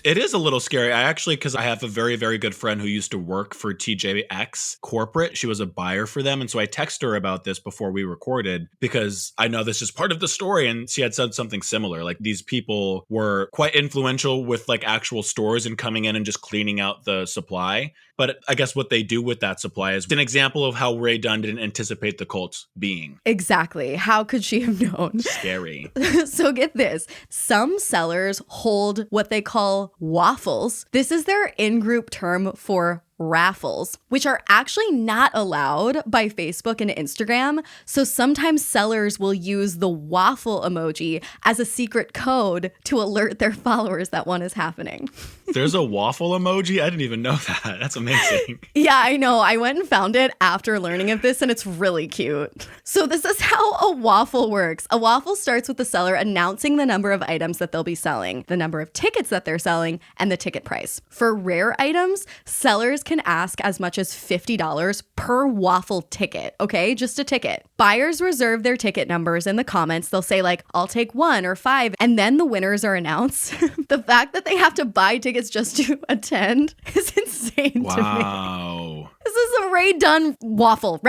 It is a little scary. I actually, because I have a very, very good friend who used to work for TJX corporate. She was a buyer for them. And so I texted her about this before we recorded because I know this is part of the story. And she had said something similar. Like these people were quite influential with like actual stores and coming in and just cleaning out the supply. But I guess what they do with that supply is an example of how Rae Dunn didn't anticipate the cult being. Exactly. How could she have known? Scary. So get this. Some sellers hold what they call waffles. This is their in-group term for raffles, which are actually not allowed by Facebook and Instagram. So sometimes sellers will use the waffle emoji as a secret code to alert their followers that one is happening. There's a waffle emoji? I didn't even know that. That's amazing. Yeah, I know. I went and found it after learning of this, and it's really cute. So this is how a waffle works. A waffle starts with the seller announcing the number of items that they'll be selling, the number of tickets that they're selling, and the ticket price. For rare items, sellers can ask as much as $50 per waffle ticket, okay? Just a ticket. Buyers reserve their ticket numbers in the comments. They'll say like, I'll take 1 or 5, and then the winners are announced. The fact that they have to buy tickets just to attend is insane to me. Wow. This is a Rae Dunn raffle,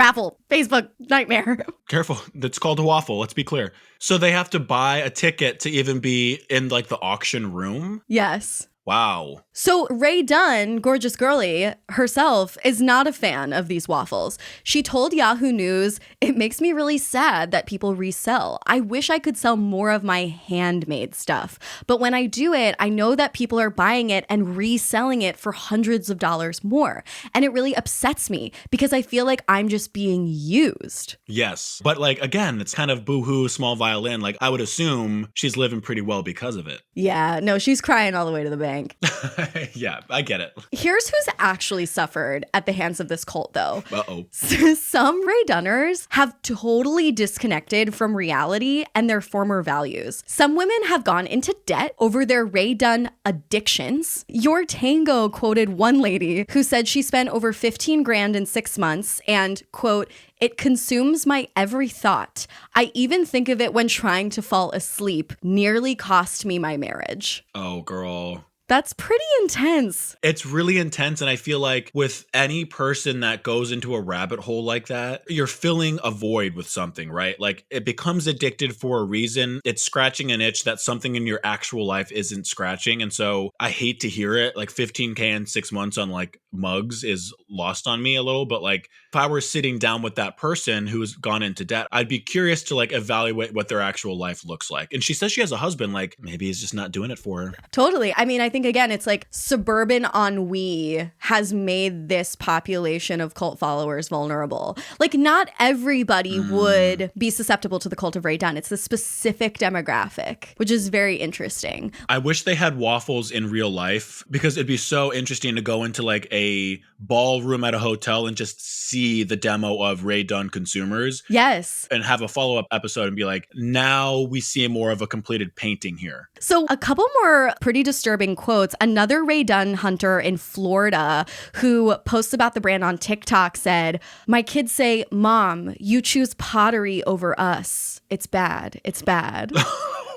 Facebook nightmare. Careful. That's called a waffle. Let's be clear. So they have to buy a ticket to even be in like the auction room? Yes. Wow. So Rae Dunn, gorgeous girly herself, is not a fan of these waffles. She told Yahoo News, "It makes me really sad that people resell. I wish I could sell more of my handmade stuff. But when I do it, I know that people are buying it and reselling it for hundreds of dollars more. And it really upsets me because I feel like I'm just being used." Yes. But like, again, it's kind of boo-hoo, small violin. Like, I would assume she's living pretty well because of it. Yeah, no, she's crying all the way to the bank. Yeah, I get it. Here's who's actually suffered at the hands of this cult, though. Uh-oh. Some Rae Dunners have totally disconnected from reality and their former values. Some women have gone into debt over their Rae Dunn addictions. Your Tango quoted one lady who said she spent over 15 grand in 6 months and, quote, "It consumes my every thought. I even think of it when trying to fall asleep. Nearly cost me my marriage." Oh, girl. That's pretty intense. It's really intense. And I feel like with any person that goes into a rabbit hole like that, you're filling a void with something, right? Like it becomes addicted for a reason. It's scratching an itch that something in your actual life isn't scratching. And so I hate to hear it. Like 15K in 6 months on like mugs is lost on me a little. But like if I were sitting down with that person who's gone into debt, I'd be curious to like evaluate what their actual life looks like. And she says she has a husband, like maybe he's just not doing it for her. Totally. I mean, I think again, it's like suburban ennui has made this population of cult followers vulnerable. Like not everybody would be susceptible to the Cult of Rae Dunn. It's a specific demographic, which is very interesting. I wish they had waffles in real life because it'd be so interesting to go into like a ballroom at a hotel and just see the demo of Rae Dunn consumers. Yes. And have a follow-up episode and be like, now we see more of a completed painting here. So a couple more pretty disturbing quotes. Another Rae Dunn hunter in Florida who posts about the brand on TikTok said, "My kids say, 'Mom, you choose pottery over us. It's bad. It's bad.'"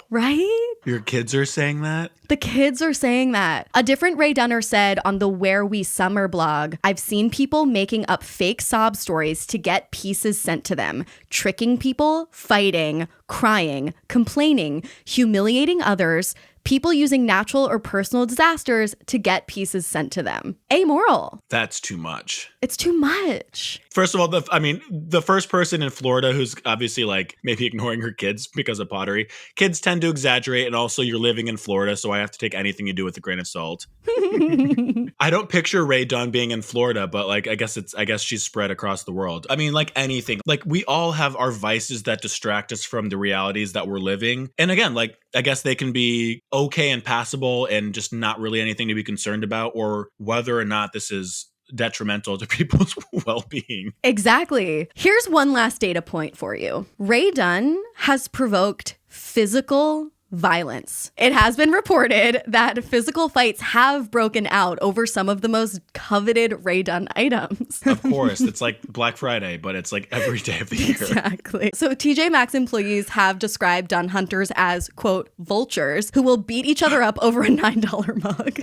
Right? Your kids are saying that? The kids are saying that. A different Rae Dunner said on the Where We Summer blog, "I've seen people making up fake sob stories to get pieces sent to them, tricking people, fighting, crying, complaining, humiliating others, people using natural or personal disasters to get pieces sent to them. Amoral. That's too much. It's too much. First of all, the first person in Florida who's obviously like maybe ignoring her kids because of pottery. Kids tend to exaggerate, and also you're living in Florida, so I have to take anything you do with a grain of salt. I don't picture Ray Dunn being in Florida, but like I guess she's spread across the world. I mean, like anything. Like we all have our vices that distract us from the realities that we're living. And again, like I guess they can be okay and passable and just not really anything to be concerned about, or whether or not this is detrimental to people's well-being. Exactly. Here's one last data point for you. Ray Dunn has provoked physical violence. It has been reported that physical fights have broken out over some of the most coveted Ray Dunn items. Of course, it's like Black Friday, but it's like every day of the year. Exactly. So TJ Maxx employees have described Dunn hunters as, quote, vultures who will beat each other up over a $9 mug.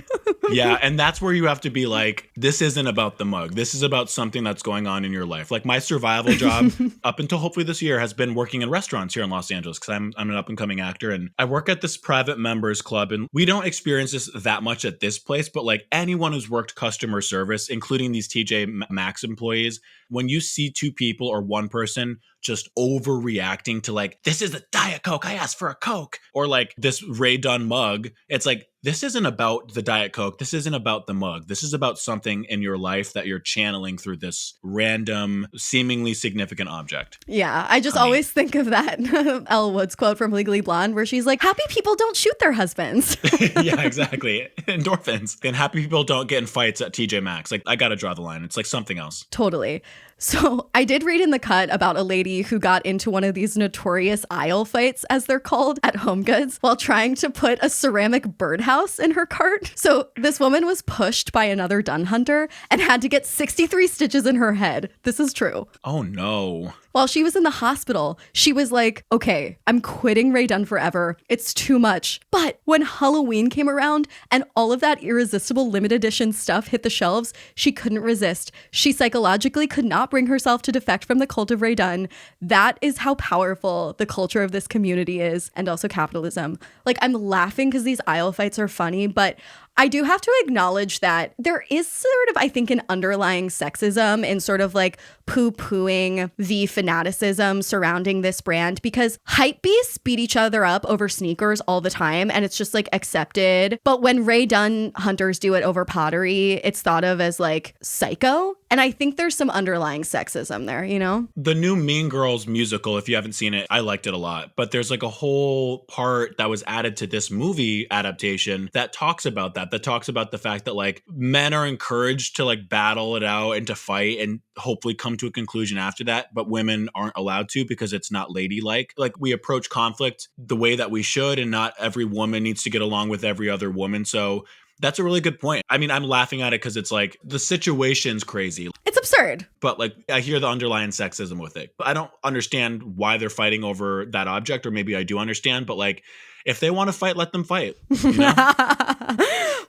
Yeah, and that's where you have to be like, this isn't about the mug. This is about something that's going on in your life. Like my survival job up until hopefully this year has been working in restaurants here in Los Angeles because I'm an up and coming actor, and I work at this private members club, and we don't experience this that much at this place, but like anyone who's worked customer service, including these TJ Maxx employees, when you see two people or one person just overreacting to like, this is a Diet Coke, I asked for a Coke, or like this Ray Dunn mug, it's like, this isn't about the Diet Coke. This isn't about the mug. This is about something in your life that you're channeling through this random, seemingly significant object. Yeah, I just always think of that Elle Woods quote from Legally Blonde where she's like, happy people don't shoot their husbands. Yeah, exactly. Endorphins. And happy people don't get in fights at TJ Maxx. Like, I gotta draw the line. It's like something else. Totally. So I did read in The Cut about a lady who got into one of these notorious aisle fights, as they're called, at HomeGoods while trying to put a ceramic birdhouse in her cart. So this woman was pushed by another Dunn hunter and had to get 63 stitches in her head. This is true. Oh, no. While she was in the hospital, she was like, okay, I'm quitting Ray Dunn forever. It's too much. But when Halloween came around and all of that irresistible limited edition stuff hit the shelves, she couldn't resist. She psychologically could not bring herself to defect from the Cult of Rae Dunn. That is how powerful the culture of this community is, and also capitalism. Like, I'm laughing because these aisle fights are funny, but I do have to acknowledge that there is sort of, I think, an underlying sexism in sort of like poo-pooing the fanaticism surrounding this brand, because hype beasts beat each other up over sneakers all the time and it's just like accepted. But when Ray Dunn hunters do it over pottery, it's thought of as like psycho. And I think there's some underlying sexism there, you know? The new Mean Girls musical, if you haven't seen it, I liked it a lot. But there's like a whole part that was added to this movie adaptation that talks about that talks about the fact that like men are encouraged to like battle it out and to fight and hopefully come to a conclusion after that. But women aren't allowed to because it's not ladylike. Like we approach conflict the way that we should, and not every woman needs to get along with every other woman. So that's a really good point. I mean, I'm laughing at it because it's like the situation's crazy. It's absurd. But like I hear the underlying sexism with it. I don't understand why they're fighting over that object, or maybe I do understand, but like if they want to fight, let them fight. You know?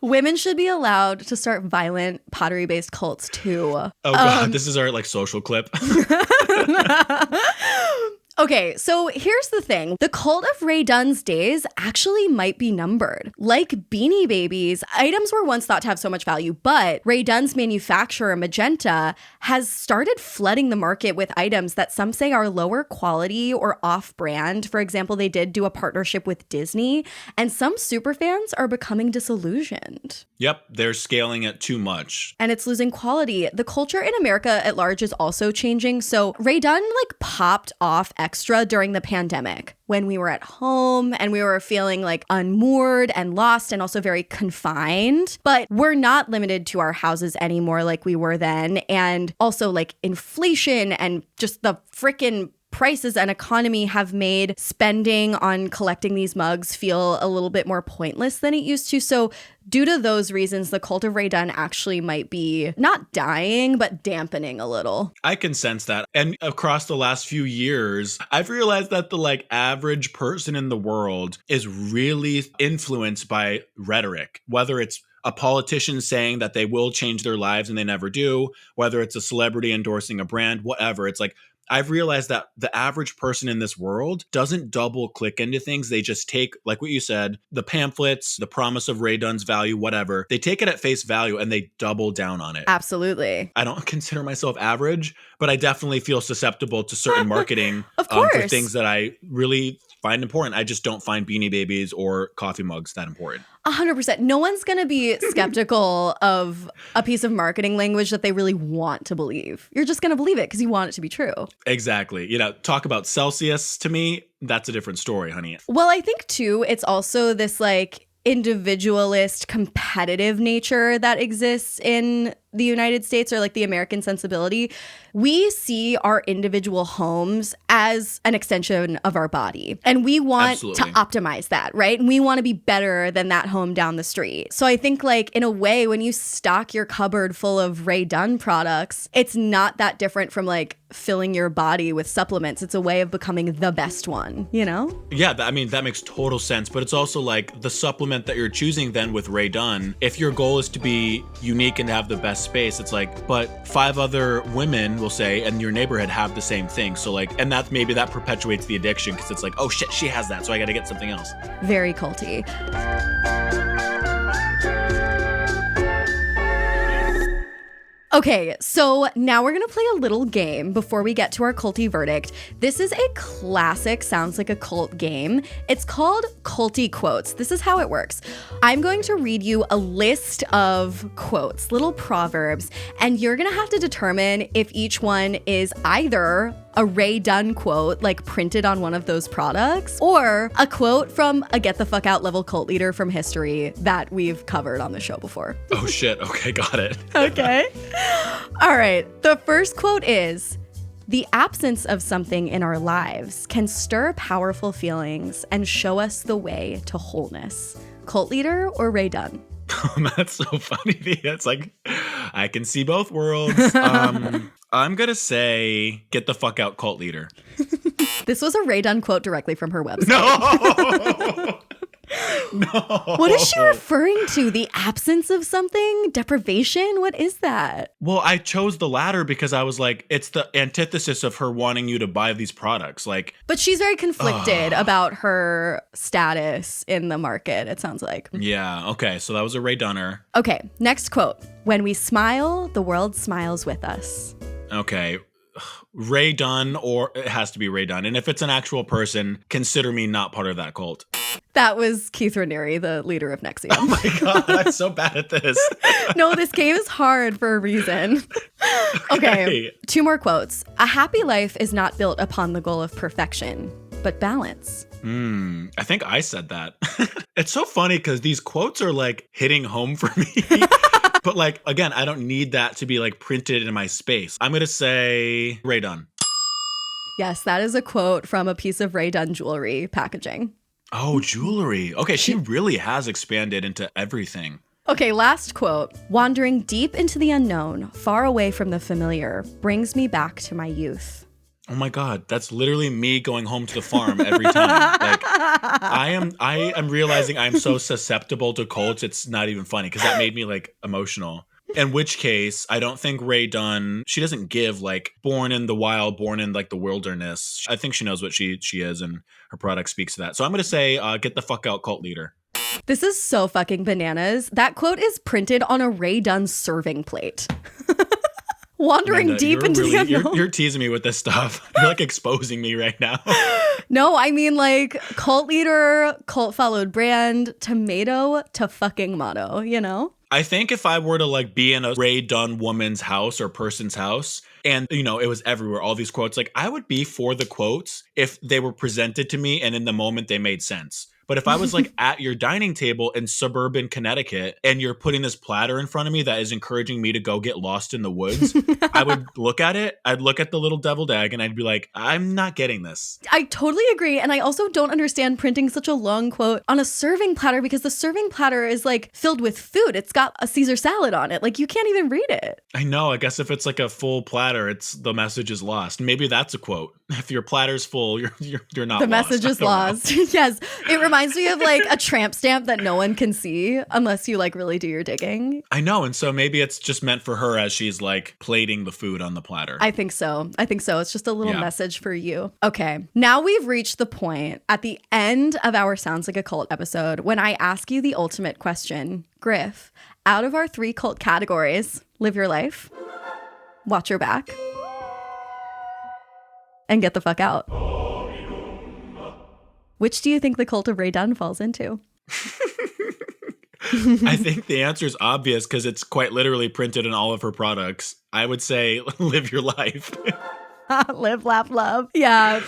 Women should be allowed to start violent pottery-based cults too. Oh God, this is our like social clip. Okay, so here's the thing. The Cult of Rae Dunn's days actually might be numbered. Like Beanie Babies, items were once thought to have so much value, but Rae Dunn's manufacturer, Magenta, has started flooding the market with items that some say are lower quality or off-brand. For example, they did do a partnership with Disney, and some superfans are becoming disillusioned. Yep, they're scaling it too much. And it's losing quality. The culture in America at large is also changing. So Rae Dunn like popped off extra during the pandemic when we were at home and we were feeling like unmoored and lost and also very confined. But we're not limited to our houses anymore like we were then. And also like inflation and just the frickin' prices and economy have made spending on collecting these mugs feel a little bit more pointless than it used to. So due to those reasons, the Cult of Rae Dunn actually might be not dying, but dampening a little. I can sense that. And across the last few years, I've realized that the like average person in the world is really influenced by rhetoric, whether it's a politician saying that they will change their lives and they never do, whether it's a celebrity endorsing a brand, whatever. It's like I've realized that the average person in this world doesn't double click into things. They just take, like what you said, the pamphlets, the promise of Ray Dunn's value, whatever. They take it at face value and they double down on it. Absolutely. I don't consider myself average, but I definitely feel susceptible to certain marketing of course. For things that I really find important. I just don't find Beanie Babies or coffee mugs that important. 100%. No one's going to be skeptical of a piece of marketing language that they really want to believe. You're just going to believe it because you want it to be true. Exactly. Talk about Celsius to me, that's a different story, honey. Well, I think too, it's also this like individualist competitive nature that exists in the United States, or like the American sensibility. We see our individual homes as an extension of our body, and we want Absolutely. to optimize that, right? And we want to be better than that home down the street. So I think like in a way, when you stock your cupboard full of Rae Dunn products, it's not that different from like filling your body with supplements. It's a way of becoming the best one, you know? Yeah, I mean, that makes total sense, but it's also like the supplement that you're choosing then with Rae Dunn, if your goal is to be unique and have the best space, it's like, but 5 other women will say in your neighborhood have the same thing. So like, and that maybe that perpetuates the addiction because it's like, oh shit, she has that, so I gotta get something else. Very culty. Okay, so now we're gonna play a little game before we get to our culty verdict. This is a classic, sounds like a cult game. It's called Culty Quotes. This is how it works. I'm going to read you a list of quotes, little proverbs, and you're gonna have to determine if each one is either a Rae Dunn quote, like printed on one of those products, or a quote from a get the fuck out level cult leader from history that we've covered on the show before. Oh shit, okay, got it. Okay. All right. The first quote is, "The absence of something in our lives can stir powerful feelings and show us the way to wholeness." Cult leader or Rae Dunn? That's so funny. It's like, I can see both worlds. I'm gonna say, get the fuck out, cult leader. This was a Rae Dunn quote directly from her website. No! No. What is she referring to? The absence of something? Deprivation? What is that? Well, I chose the latter because I was like, it's the antithesis of her wanting you to buy these products. Like, but she's very conflicted about her status in the market, it sounds like. Yeah, okay, so that was a Rae Dunner. Okay, next quote. "When we smile, the world smiles with us." Okay, Rae Dunn, or it has to be Rae Dunn. And if it's an actual person, consider me not part of that cult. That was Keith Raniere, the leader of NXIVM. Oh my God, I'm so bad at this. No, this game is hard for a reason. Okay, 2 more quotes. "A happy life is not built upon the goal of perfection, but balance." I think I said that. It's so funny because these quotes are like hitting home for me. But like, again, I don't need that to be like printed in my space. I'm going to say Rae Dunn. Yes, that is a quote from a piece of Rae Dunn jewelry packaging. Oh, jewelry. Okay, she really has expanded into everything. Okay, last quote. "Wandering deep into the unknown, far away from the familiar, brings me back to my youth." Oh my God, that's literally me going home to the farm every time. Like, I am realizing I'm so susceptible to cults. It's not even funny because that made me like emotional. In which case, I don't think Rae Dunn, she doesn't give like born in the wild, born in like the wilderness. I think she knows what she is, and her product speaks to that. So I'm going to say, get the fuck out, cult leader. This is so fucking bananas. That quote is printed on a Rae Dunn serving plate. Wandering Amanda, deep into the unknown. You're teasing me with this stuff. You're like exposing me right now. No, I mean like cult leader, cult followed brand, tomato to fucking motto, you know? I think if I were to like be in a Rae Dunn woman's house or person's house and, it was everywhere, all these quotes, like I would be for the quotes if they were presented to me and in the moment they made sense. But if I was like at your dining table in suburban Connecticut and you're putting this platter in front of me that is encouraging me to go get lost in the woods, I would look at it. I'd look at the little deviled egg and I'd be like, I'm not getting this. I totally agree. And I also don't understand printing such a long quote on a serving platter because the serving platter is like filled with food. It's got a Caesar salad on it. Like you can't even read it. I know. I guess if it's like a full platter, the message is lost. Maybe that's a quote. if your platter's full, you're not The lost. message is lost. Yes. It reminds me of like a tramp stamp that no one can see unless you like really do your digging. I know. And so maybe it's just meant for her as she's like plating the food on the platter. I think so. It's just a little message for you. Okay. Now we've reached the point at the end of our Sounds Like a Cult episode when I ask you the ultimate question. Griff, out of our 3 cult categories, live your life, watch your back, and get the fuck out. Which do you think the Cult of Rae Dunn falls into? I think the answer is obvious because it's quite literally printed in all of her products. I would say live your life. Live, laugh, love. Yeah.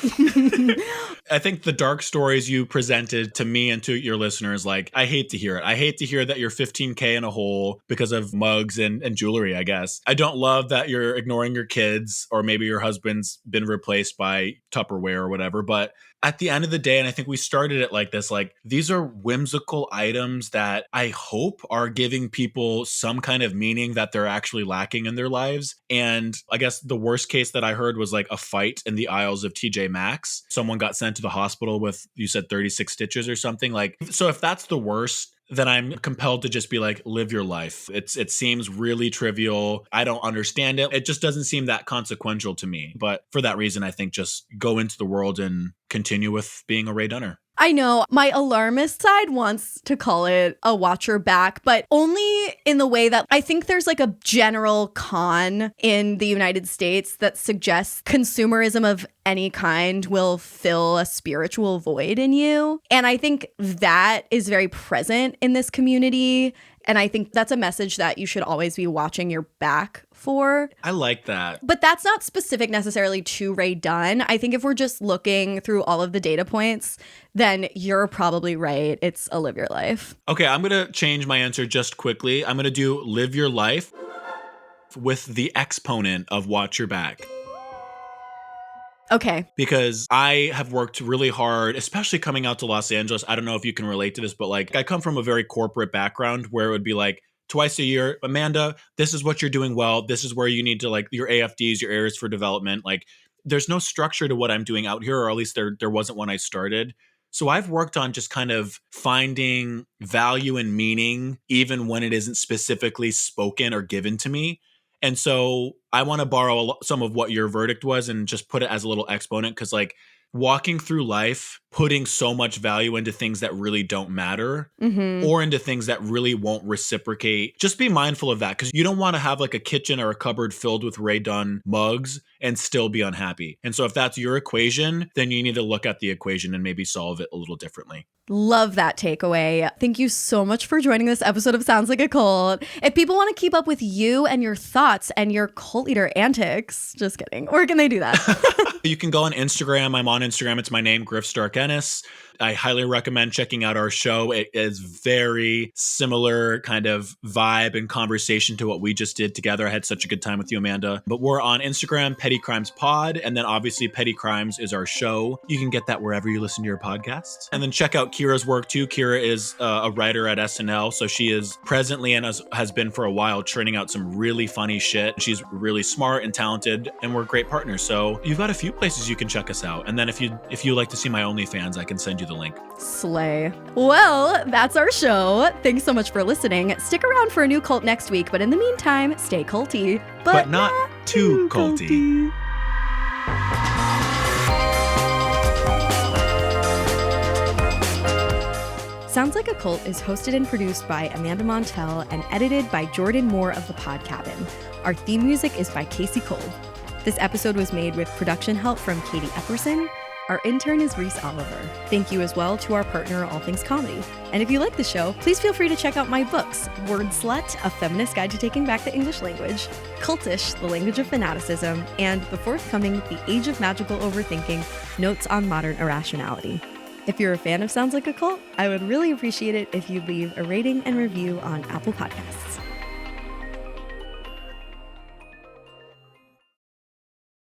I think the dark stories you presented to me and to your listeners, like, I hate to hear it. I hate to hear that you're 15K in a hole because of mugs and jewelry, I guess. I don't love that you're ignoring your kids, or maybe your husband's been replaced by Tupperware or whatever. But at the end of the day, and I think we started it like this, like, these are whimsical items that I hope are giving people some kind of meaning that they're actually lacking in their lives. And I guess the worst case that I heard was like a fight in the aisles of TJ Maxx. Someone got sent to the hospital with, you said 36 stitches or something. Like, so if that's the worst, then I'm compelled to just be like, live your life. It seems really trivial. I don't understand it. It just doesn't seem that consequential to me. But for that reason, I think just go into the world and continue with being a Rae Dunner. I know my alarmist side wants to call it a watch your back, but only in the way that I think there's like a general con in the United States that suggests consumerism of any kind will fill a spiritual void in you. And I think that is very present in this community. And I think that's a message that you should always be watching your back for. I like that. But that's not specific necessarily to Rae Dunn. I think if we're just looking through all of the data points, then you're probably right. It's a live your life. Okay, I'm going to change my answer just quickly. I'm going to do live your life with the exponent of watch your back. Okay. Because I have worked really hard, especially coming out to Los Angeles. I don't know if you can relate to this, but like, I come from a very corporate background where it would be like twice a year, Amanda, this is what you're doing well. This is where you need to, like, your AFDs, your areas for development. Like, there's no structure to what I'm doing out here, or at least there wasn't when I started. So I've worked on just kind of finding value and meaning, even when it isn't specifically spoken or given to me. And so I want to borrow some of what your verdict was and just put it as a little exponent, because like walking through life, putting so much value into things that really don't matter or into things that really won't reciprocate. Just be mindful of that, because you don't want to have like a kitchen or a cupboard filled with Rae Dunn mugs and still be unhappy. And so if that's your equation, then you need to look at the equation and maybe solve it a little differently. Love that takeaway. Thank you so much for joining this episode of Sounds Like a Cult. If people want to keep up with you and your thoughts and your cult leader antics, just kidding, where can they do that? You can go on Instagram. I'm on Instagram. It's my name, Griff Stark Ennis. I highly recommend checking out our show. It is very similar kind of vibe and conversation to what we just did together. I had such a good time with you, Amanda. But we're on Instagram, Petty Crimes Pod. And then obviously Petty Crimes is our show. You can get that wherever you listen to your podcasts. And then check out Kira's work too. Kira is a writer at SNL. So she is presently and has been for a while churning out some really funny shit. She's really smart and talented, and we're great partners. So you've got a few places you can check us out. And then if you like to see my OnlyFans, I can send you the link. Slay. Well, that's our show. Thanks so much for listening. Stick around for a new cult next week, but in the meantime, stay culty. But not too culty. Sounds Like a Cult is hosted and produced by Amanda Montell and edited by Jordan Moore of The Pod Cabin. Our theme music is by Casey Cole. This episode was made with production help from Katie Epperson. Our intern is Reese Oliver. Thank you as well to our partner, All Things Comedy. And if you like the show, please feel free to check out my books, Word Slut, A Feminist Guide to Taking Back the English Language, Cultish, The Language of Fanaticism, and the forthcoming The Age of Magical Overthinking, Notes on Modern Irrationality. If you're a fan of Sounds Like a Cult, I would really appreciate it if you'd leave a rating and review on Apple Podcasts.